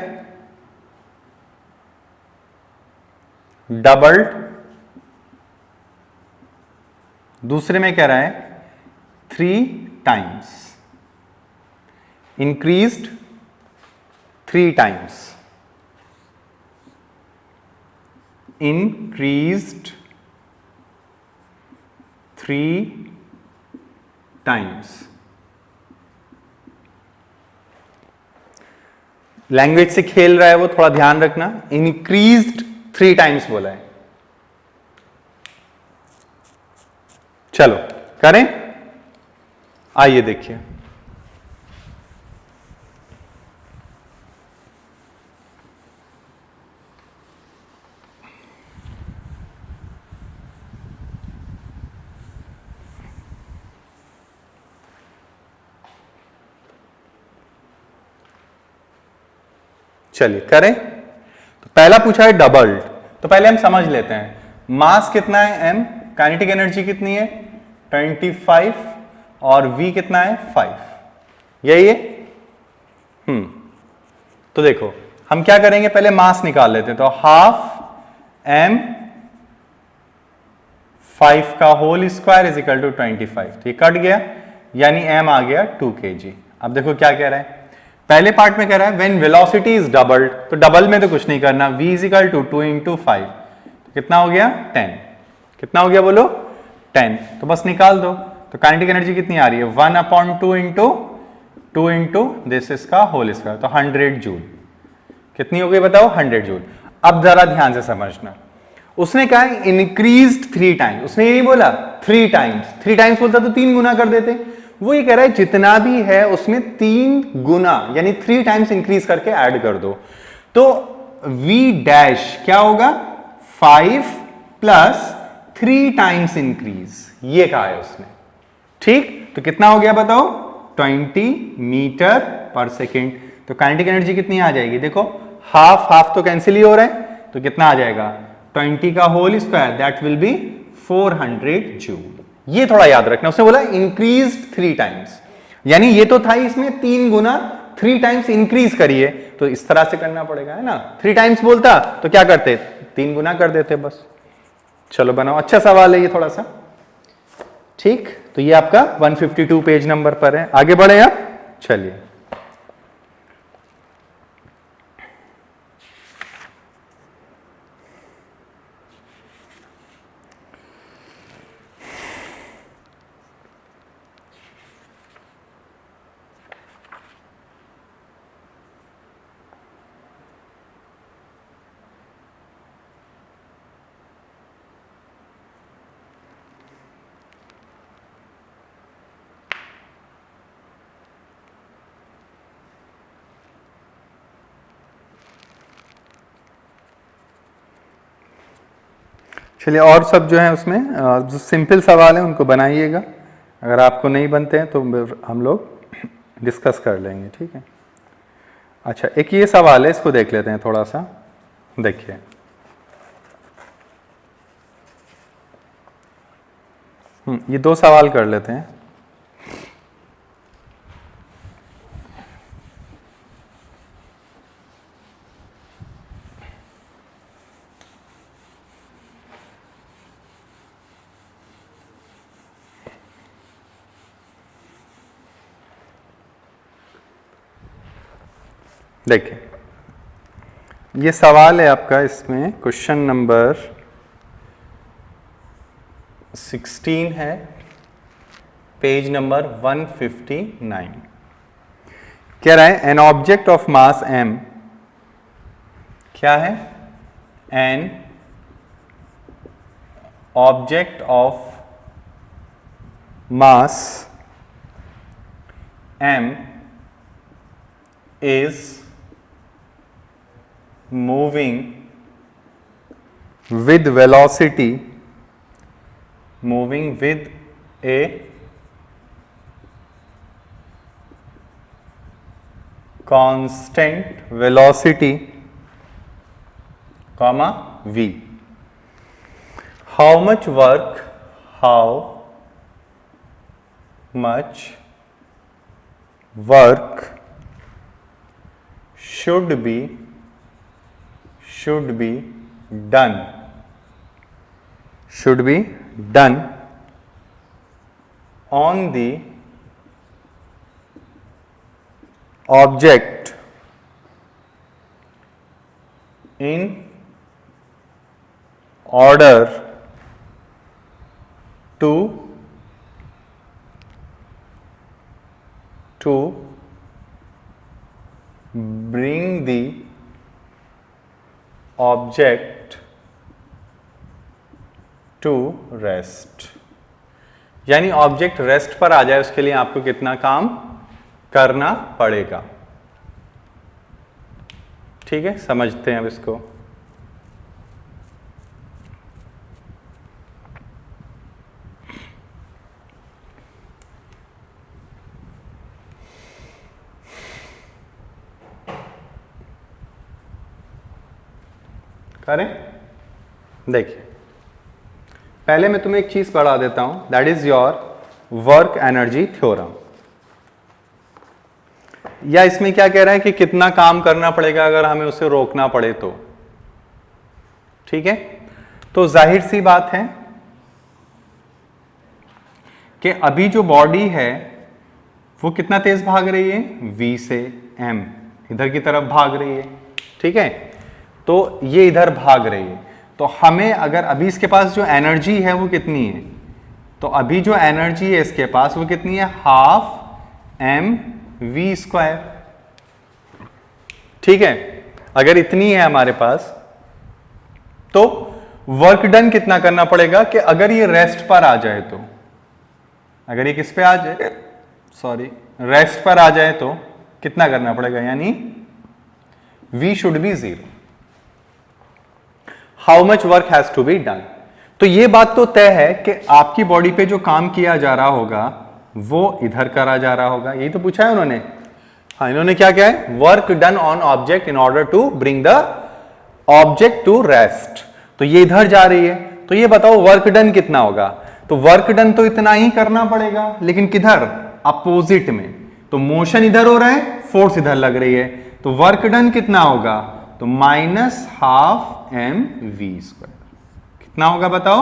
डबल्ड, दूसरे में कह रहा है 3 times, increased 3 times, increased 3 times। Language से खेल रहा है वो, थोड़ा ध्यान रखना। इंक्रीज्ड 3 टाइम्स बोला है। चलो करें, आइए देखिए। चलिए करें। तो पहला पूछा है डबल्ड, तो पहले हम समझ लेते हैं। मास कितना है m, काइनेटिक एनर्जी कितनी है 25 और v कितना है 5, यही है। तो देखो हम क्या करेंगे, पहले मास निकाल लेते हैं। तो हाफ m 5 का whole square is equal to 25। तो ये कट गया, यानी m आ गया 2 kg। अब देखो क्या कह रहा है, पहले पार्ट में कह रहा है व्हेन वेलोसिटी इज डबल्ड, तो डबल में तो कुछ नहीं करना, v is equal to 2 into 5, तो कितना हो गया 10। कितना हो गया बोलो 10। तो बस निकाल दो। तो काइनेटिक एनर्जी कितनी आ रही है 1/2 इंटू 2 इंटू दिस इसका होल स्क्वायर, तो 100 जूल। कितनी हो गई बताओ 100 जूल। अब जरा ध्यान से समझना, उसने कहा इंक्रीज्ड 3 टाइम्स, उसने यही बोला 3 टाइम्स। 3 टाइम्स बोलता तो 3 गुना कर देते। वो ये कह रहा है जितना भी है उसमें 3 गुना यानी 3 टाइम्स इंक्रीज करके ऐड कर दो। तो v डैश क्या होगा 5 प्लस 3 टाइम्स इंक्रीज, ये कहा है उसने। ठीक, तो कितना हो गया बताओ 20 मीटर पर सेकेंड। तो काइनेटिक एनर्जी कितनी आ जाएगी, देखो हाफ हाफ तो कैंसिल ही हो रहा है, तो कितना आ जाएगा 20 का whole square, that will be 400 joule. ये थोड़ा याद रखना, उसने बोला इंक्रीज्ड 3 टाइम्स, यानी ये तो था इसमें 3 गुना 3 टाइम्स इंक्रीज करिए तो इस तरह से करना पड़ेगा, है ना। 3 टाइम्स बोलता तो क्या करते, 3 गुना कर देते बस। चलो बनाओ, अच्छा सवाल है ये थोड़ा सा, ठीक। तो ये आपका 152 पेज नंबर पर है। आगे बढ़े आप, चलिए। चलिए, और सब जो है उसमें जो सिंपल सवाल है उनको बनाइएगा, अगर आपको नहीं बनते हैं तो हम लोग डिस्कस कर लेंगे, ठीक है। अच्छा, एक ये सवाल है, इसको देख लेते हैं थोड़ा सा। देखिए, ये 2 सवाल कर लेते हैं। देखिए, ये सवाल है आपका, इसमें क्वेश्चन नंबर 16 है, पेज नंबर 159। कह रहा है an object of mass m, क्या है, an object of mass m is moving with velocity, moving with a constant velocity, comma v. How much work should be done on the object in order to bring the object to rest. यानी object rest पर आ जाए उसके लिए आपको कितना काम करना पड़ेगा, ठीक है। समझते हैं अब इसको। करें, देखिए, पहले मैं तुम्हें एक चीज पढ़ा देता हूं, that is your work energy theorem. या इसमें क्या कह रहा है कि कितना काम करना पड़ेगा अगर हमें उसे रोकना पड़े तो, ठीक है। तो जाहिर सी बात है कि अभी जो बॉडी है वो कितना तेज भाग रही है, v से m इधर की तरफ भाग रही है, ठीक है। तो ये इधर भाग रही है, तो हमें अगर अभी इसके पास जो एनर्जी है वो कितनी है, तो अभी जो एनर्जी है इसके पास वो कितनी है, हाफ mv², ठीक है। अगर इतनी है हमारे पास तो वर्क डन कितना करना पड़ेगा कि अगर ये रेस्ट पर आ जाए तो, अगर ये किस पे आ जाए, सॉरी, रेस्ट पर आ जाए तो कितना करना पड़ेगा, यानी v should be 0। How much work has to be done. तो ये बात तो तय है कि आपकी बॉडी पे जो काम किया जा रहा होगा वो इधर करा जा रहा होगा, यही तो पूछा है उन्होंने। हाँ, इन्होंने क्या क्या है, work done on object in order to bring the object to rest. तो ये इधर जा रही है, तो ये बताओ वर्क डन कितना होगा। तो वर्क डन तो इतना ही करना पड़ेगा, लेकिन किधर, अपोजिट में। तो मोशन इधर हो रहा है, फोर्स इधर लग रही है, तो वर्क डन कितना होगा, तो -12 mv²। कितना होगा बताओ,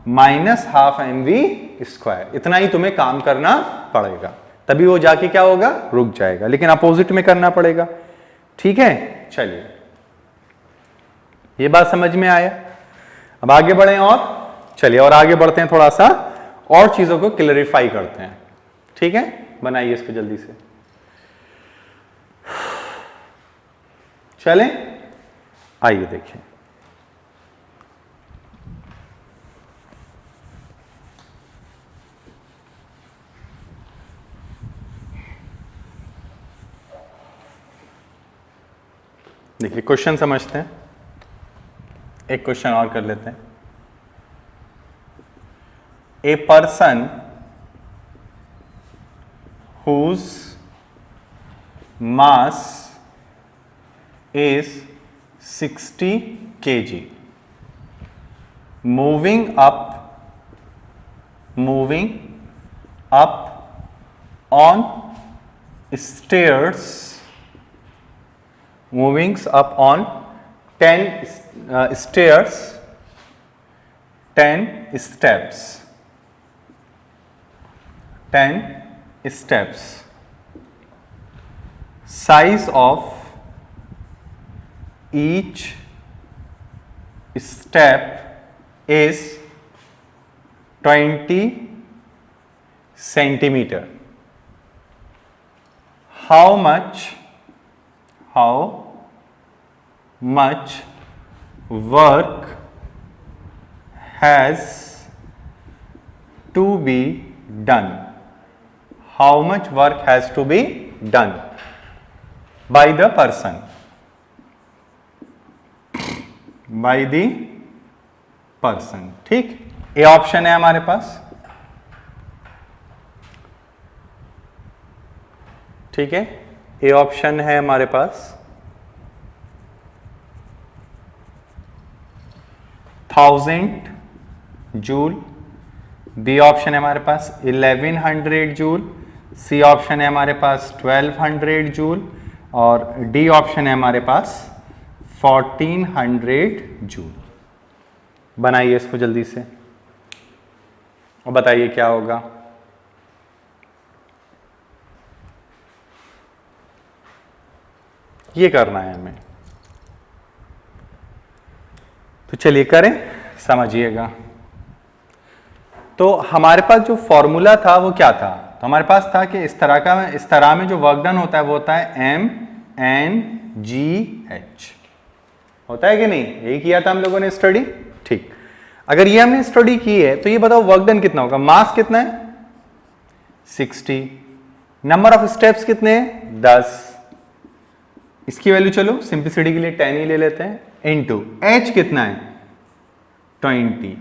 -12 mv²। इतना ही तुम्हें काम करना पड़ेगा, तभी वो जाके क्या होगा, रुक जाएगा, लेकिन अपोजिट में करना पड़ेगा। ठीक है, चलिए ये बात समझ में आया। अब आगे बढ़े और चलिए और आगे बढ़ते हैं, थोड़ा सा और चीजों को क्लैरिफाई करते हैं। ठीक है, बनाइए इसको जल्दी से। चलें, आइए देखें। देखिए क्वेश्चन समझते हैं, एक क्वेश्चन और कर लेते हैं। A person whose mass is 60 kg moving up on stairs, moving up on 10 stairs, 10 steps, 10 steps. Size of each step is 20 centimeter. How much work has to be done? How much work has to be done by the person, by the person? ठीक, A option है हमारे पास। ठीक है, A option है हमारे पास 1000 joule, B option है हमारे पास 1100 joule, C option है हमारे पास 1200 जूल और डी ऑप्शन है हमारे पास 1400 जूल। बनाइए इसको जल्दी से और बताइए क्या होगा। ये करना है हमें, तो चलिए करें, समझिएगा। तो हमारे पास जो फॉर्मूला था वो क्या था, तो हमारे पास था कि इस तरह में जो वर्क डन होता है वो होता है mNGH, होता है कि नहीं, यही किया था हम लोगों ने स्टडी। ठीक, अगर ये हमने स्टडी की है तो ये बताओ वर्क डन कितना होगा, मास कितना है 60, नंबर ऑफ स्टेप्स कितने हैं 10, इसकी वैल्यू चलो सिंपलिसिटी के लिए 10 ही ले लेते हैं, इनटू H कितना है 20।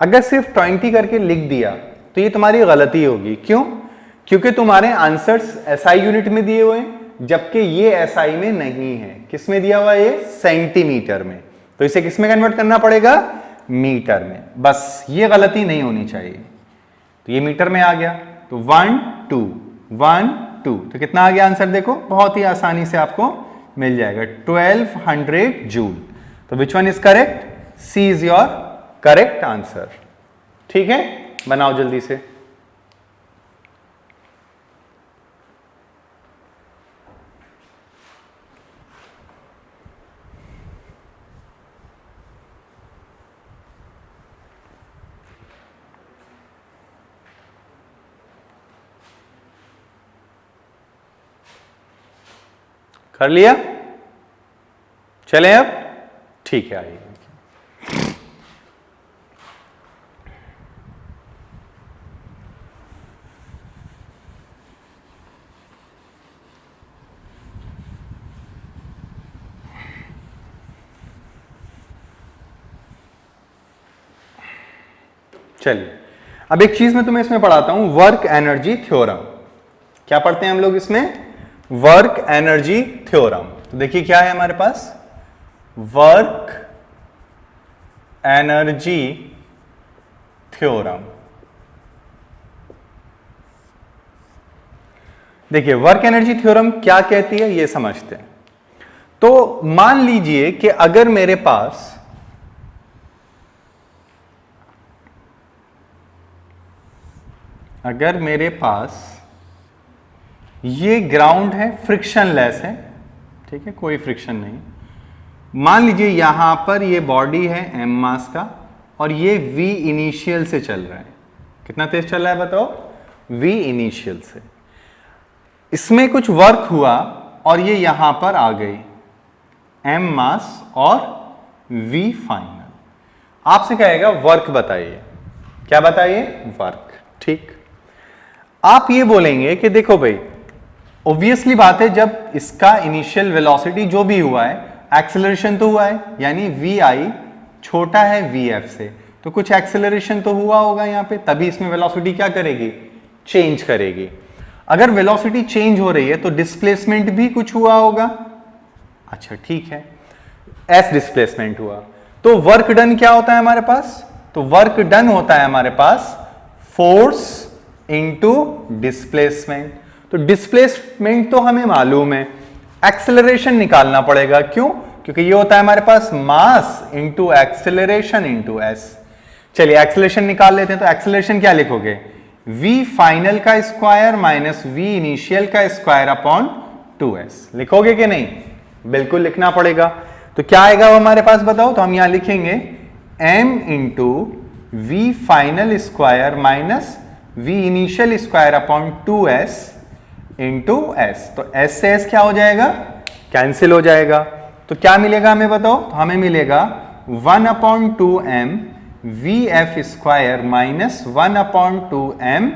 अगर सिर्फ 20 करके लिख दिया तो ये तुम्हारी गलती होगी। क्यों? क्योंकि तुम्हारे आंसर्स SI यूनिट में दिए हुए हैं, जबकि ये SI में नहीं है। किस में दिया हुआ है, ये सेंटीमीटर में, तो इसे किस में कन्वर्ट करना पड़ेगा, मीटर में। बस ये गलती नहीं होनी चाहिए। तो ये मीटर में आ गया, तो 1 2 1 2, तो कितना आ गया आंसर, देखो बहुत ही आसानी से आपको मिल जाएगा 1200 जूल। तो which one is correct, C is your correct answer. ठीक है, बनाओ जल्दी से। कर लिया, चलें अब। ठीक है, आइए। चलिए, अब एक चीज मैं तुम्हें इसमें पढ़ाता हूं, वर्क एनर्जी थ्योरम। क्या पढ़ते हैं हम लोग इसमें, वर्क एनर्जी थ्योरम। तो देखिए क्या है हमारे पास, वर्क एनर्जी थ्योरम। देखिए वर्क एनर्जी थ्योरम क्या कहती है ये समझते हैं। तो मान लीजिए कि अगर मेरे पास ये ग्राउंड है, फ्रिक्शन लेस है, ठीक है, कोई फ्रिक्शन नहीं। मान लीजिए यहां पर ये बॉडी है m मास का और ये v इनिशियल से चल रहा है। कितना तेज चल रहा है बताओ? v इनिशियल से। इसमें कुछ वर्क हुआ और ये यहां पर आ गई, m मास और v फाइनल। आपसे कहेगा वर्क बताइए। क्या बताइए? वर्क। ठीक, आप ये बोलेंगे कि देखो भाई, ऑब्वियसली बात है, जब इसका इनिशियल वेलोसिटी जो भी हुआ है, एक्सेलरेशन तो हुआ है, यानी वी आई छोटा है वी एफ से, तो कुछ एक्सेलरेशन तो हुआ होगा यहां पे, तभी इसमें वेलोसिटी क्या करेगी? चेंज करेगी। अगर वेलोसिटी चेंज हो रही है तो डिस्प्लेसमेंट भी कुछ हुआ होगा। अच्छा ठीक है, एस डिस्प्लेसमेंट हुआ, तो वर्क डन क्या होता है हमारे पास? तो वर्क डन होता है हमारे पास फोर्स इंटू डिस्प्लेसमेंट। तो डिस्प्लेसमेंट तो हमें मालूम है, एक्सेलरेशन निकालना पड़ेगा। क्यों? क्योंकि ये होता है हमारे पास mass into acceleration into S. चलिए एक्सेलरेशन निकाल लेते हैं। तो एक्सेलरेशन क्या लिखोगे? v फाइनल का स्क्वायर माइनस v इनिशियल का स्क्वायर अपॉन 2s। लिखोगे कि नहीं? बिल्कुल लिखना पड़ेगा। तो क्या आएगा वो हमारे पास बताओ? तो हम यहां लिखेंगे m into v final square minus v initial square upon 2s into s. तो एस से एस क्या हो जाएगा? कैंसिल हो जाएगा। तो क्या मिलेगा हमें बताओ? तो हमें मिलेगा 1/2m V F square minus 1/2m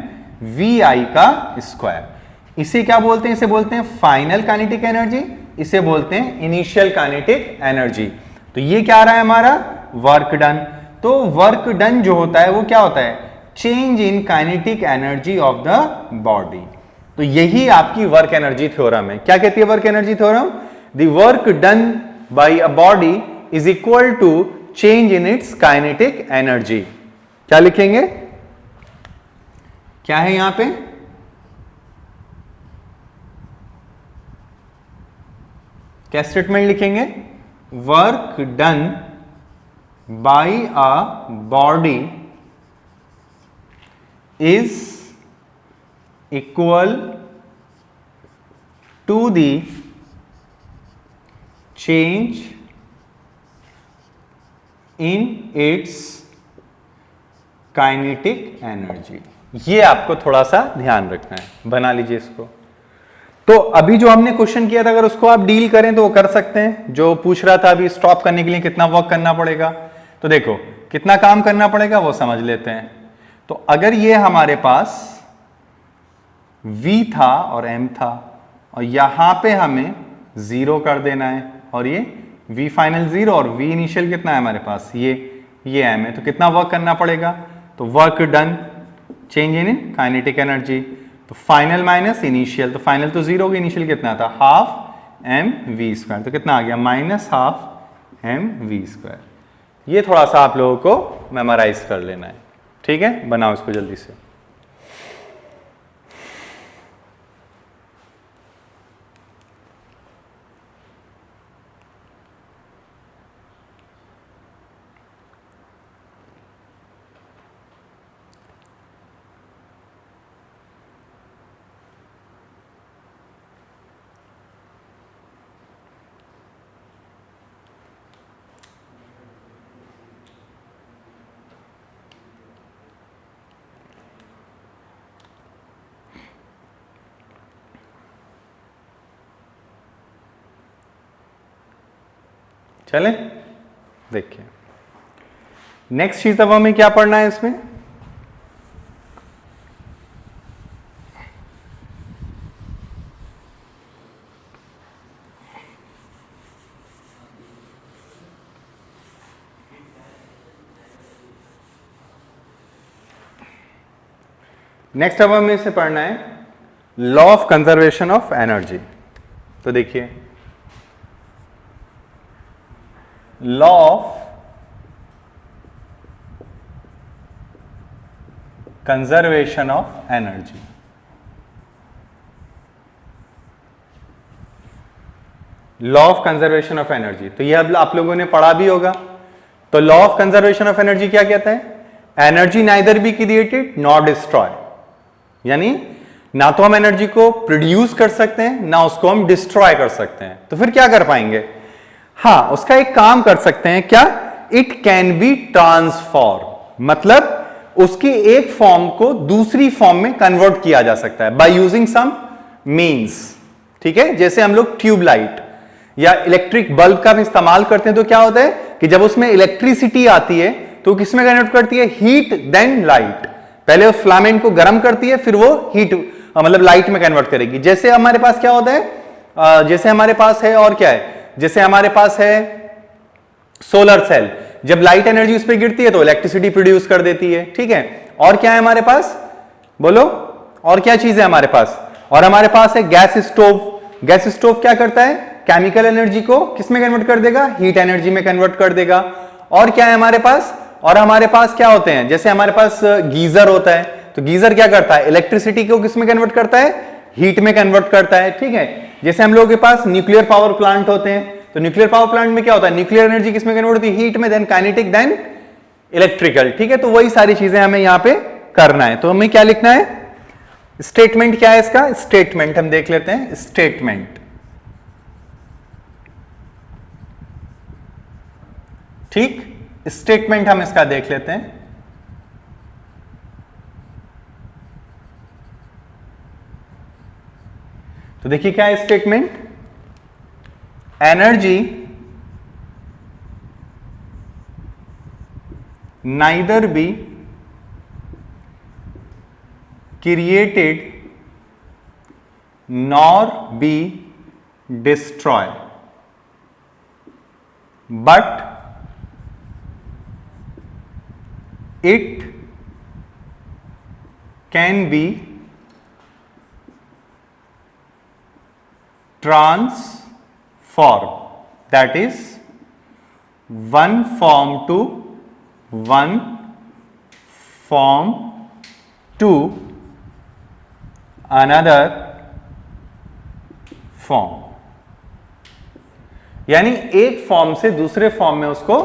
V I का स्क्वायर। इसे क्या बोलते हैं? इसे बोलते हैं फाइनल काइनेटिक एनर्जी, इसे बोलते हैं इनिशियल काइनेटिक एनर्जी। तो ये क्या आ रहा है हमारा? Work done. तो वर्क डन जो होता है वो क्या होता है? Change in kinetic energy of the body. तो यही आपकी वर्क एनर्जी थ्योरम है। क्या कहती है work energy theorem? The work done by a body is equal to change in its kinetic energy. क्या लिखेंगे? क्या है यहां पे? क्या स्टेटमेंट लिखेंगे? Work done by a body is equal to the change in its kinetic energy. ये आपको थोड़ा सा ध्यान रखना है, बना लीजिए इसको। तो अभी जो हमने क्वेश्चन किया था, अगर उसको आप डील करें तो वो कर सकते हैं। जो पूछ रहा था अभी स्टॉप करने के लिए कितना वर्क करना पड़ेगा, तो देखो कितना काम करना पड़ेगा वो समझ लेते हैं। तो अगर ये हमारे पास v था और m था और यहां पे हमें 0 कर देना है, और ये v फाइनल 0 और v इनिशियल कितना है हमारे पास? ये m है। तो कितना वर्क करना पड़ेगा? तो work done change in kinetic energy. तो फाइनल माइनस इनिशियल, तो फाइनल तो 0 होगा, इनिशियल कितना था? Half m v square. तो कितना आ गया? Minus half m v square. ये थोड़ा सा आप लोगों को मेमोराइज कर लेना है, ठीक है? बनाओ इसको जल्दी से। चले देखिए नेक्स्ट चीज। अब हमें क्या पढ़ना है इसमें? नेक्स्ट अब हमें इसे पढ़ना है law of conservation of energy. तो देखिए law of conservation of energy. Law of conservation of energy, तो ये अब आप लोगों ने पढ़ा भी होगा। तो law of conservation of energy क्या कहता है? Energy neither be created not destroy, यानी ना तो हम एनर्जी को प्रोड्यूस कर सकते हैं ना उसको हम डिस्ट्रॉय कर सकते हैं। तो फिर क्या कर पाएंगे? हाँ, उसका एक काम कर सकते हैं, क्या? इट कैन बी ट्रांसफॉर्म, मतलब उसकी एक फॉर्म को दूसरी फॉर्म में कन्वर्ट किया जा सकता है बाय यूजिंग सम मींस। ठीक है, जैसे हम लोग ट्यूबलाइट या इलेक्ट्रिक बल्ब का भी इस्तेमाल करते हैं, तो क्या होता है कि जब उसमें इलेक्ट्रिसिटी आती है तो किसमें कन्वर्ट करती है? Heat then light. पहले उस फिलामेंट को गर्म करती है, फिर वो हीट मतलब लाइट में कन्वर्ट करेगी। जैसे हमारे पास क्या होता है, जैसे हमारे पास है और क्या है, जैसे हमारे पास है सोलर सेल, जब लाइट एनर्जी उस पर गिरती है तो इलेक्ट्रिसिटी प्रोड्यूस कर देती है। ठीक है, और क्या है हमारे पास? बोलो, और क्या चीज है हमारे पास? और हमारे पास है गैस स्टोव। गैस स्टोव क्या करता है? केमिकल एनर्जी को किस में कन्वर्ट कर देगा? हीट एनर्जी में कन्वर्ट कर देगा। और क्या है हमारे पास? और हमारे पास क्या होते हैं? जैसे हमारे पास गीजर होता है, तो गीजर क्या करता है? इलेक्ट्रिसिटी को किस में कन्वर्ट करता है? हीट में कन्वर्ट करता है। ठीक है, जैसे हम लोगों के पास न्यूक्लियर पावर प्लांट होते हैं, तो न्यूक्लियर पावर प्लांट में क्या होता है? न्यूक्लियर एनर्जी किस में कन्वर्ट होती है? हीट में, देन काइनेटिक, देन इलेक्ट्रिकल। ठीक है, तो वही सारी चीजें हमें यहां पे करना है। तो हमें क्या लिखना है? स्टेटमेंट क्या है इसका? स्टेटमेंट हम देख लेते हैं। स्टेटमेंट, ठीक, स्टेटमेंट हम इसका देख लेते हैं। तो देखिए क्या है statement? Energy neither be created nor be destroy, but it can be transformed, that is one form to one form to another form, यानी एक फॉर्म से दूसरे फॉर्म में उसको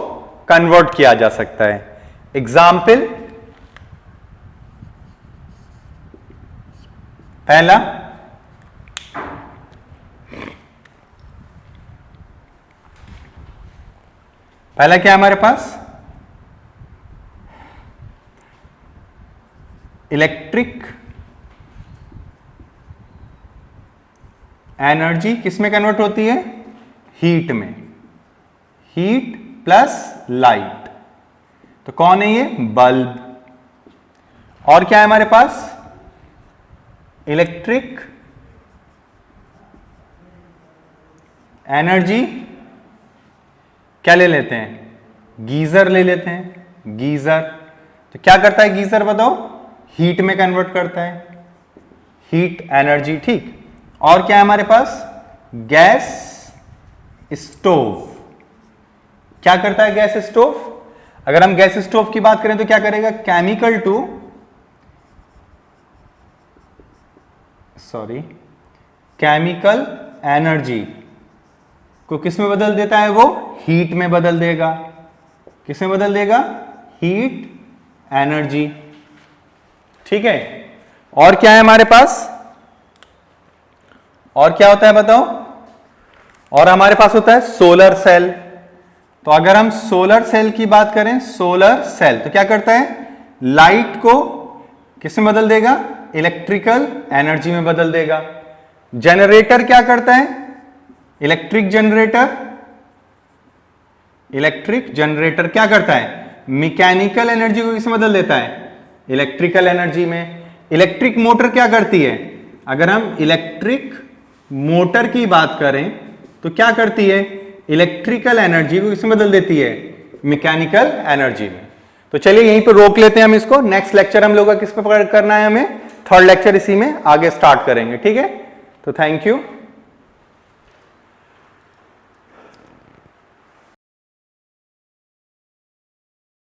कन्वर्ट किया जा सकता है। एग्जाम्पल, पहला, क्या है हमारे पास? इलेक्ट्रिक एनर्जी किस में कन्वर्ट होती है? हीट में। हीट प्लस लाइट, तो कौन है ये? बल्ब। और क्या है हमारे पास? इलेक्ट्रिक एनर्जी क्या ले लेते हैं? गीजर ले लेते हैं। गीजर, तो क्या करता है गीजर? बताओ, हीट में कन्वर्ट करता है, हीट एनर्जी। ठीक, और क्या है हमारे पास? Gas stove. क्या करता है गैस स्टोव? अगर हम गैस स्टोव की बात करें तो क्या करेगा? केमिकल टू केमिकल एनर्जी को किस में बदल देता है? वो हीट में बदल देगा। किस में बदल देगा? Heat energy. ठीक है, और क्या है हमारे पास? और क्या होता है बताओ? और हमारे पास होता है सोलर सेल। तो अगर हम सोलर सेल की बात करें, सोलर सेल तो क्या करता है? लाइट को किस में बदल देगा? इलेक्ट्रिकल एनर्जी में बदल देगा। जनरेटर क्या करता है? इलेक्ट्रिक जनरेटर क्या करता है? मैकेनिकल एनर्जी को किस में बदल देता है? इलेक्ट्रिकल एनर्जी में। इलेक्ट्रिक मोटर क्या करती है? अगर हम इलेक्ट्रिक मोटर की बात करें तो क्या करती है? इलेक्ट्रिकल एनर्जी को किसमें बदल देती है? मैकेनिकल एनर्जी में। तो चलिए यहीं पर रोक लेते हैं हम इसको। नेक्स्ट लेक्चर हम लोग का किस पे करना है? हमें थर्ड लेक्चर इसी में आगे स्टार्ट करेंगे। ठीक है, तो थैंक यू।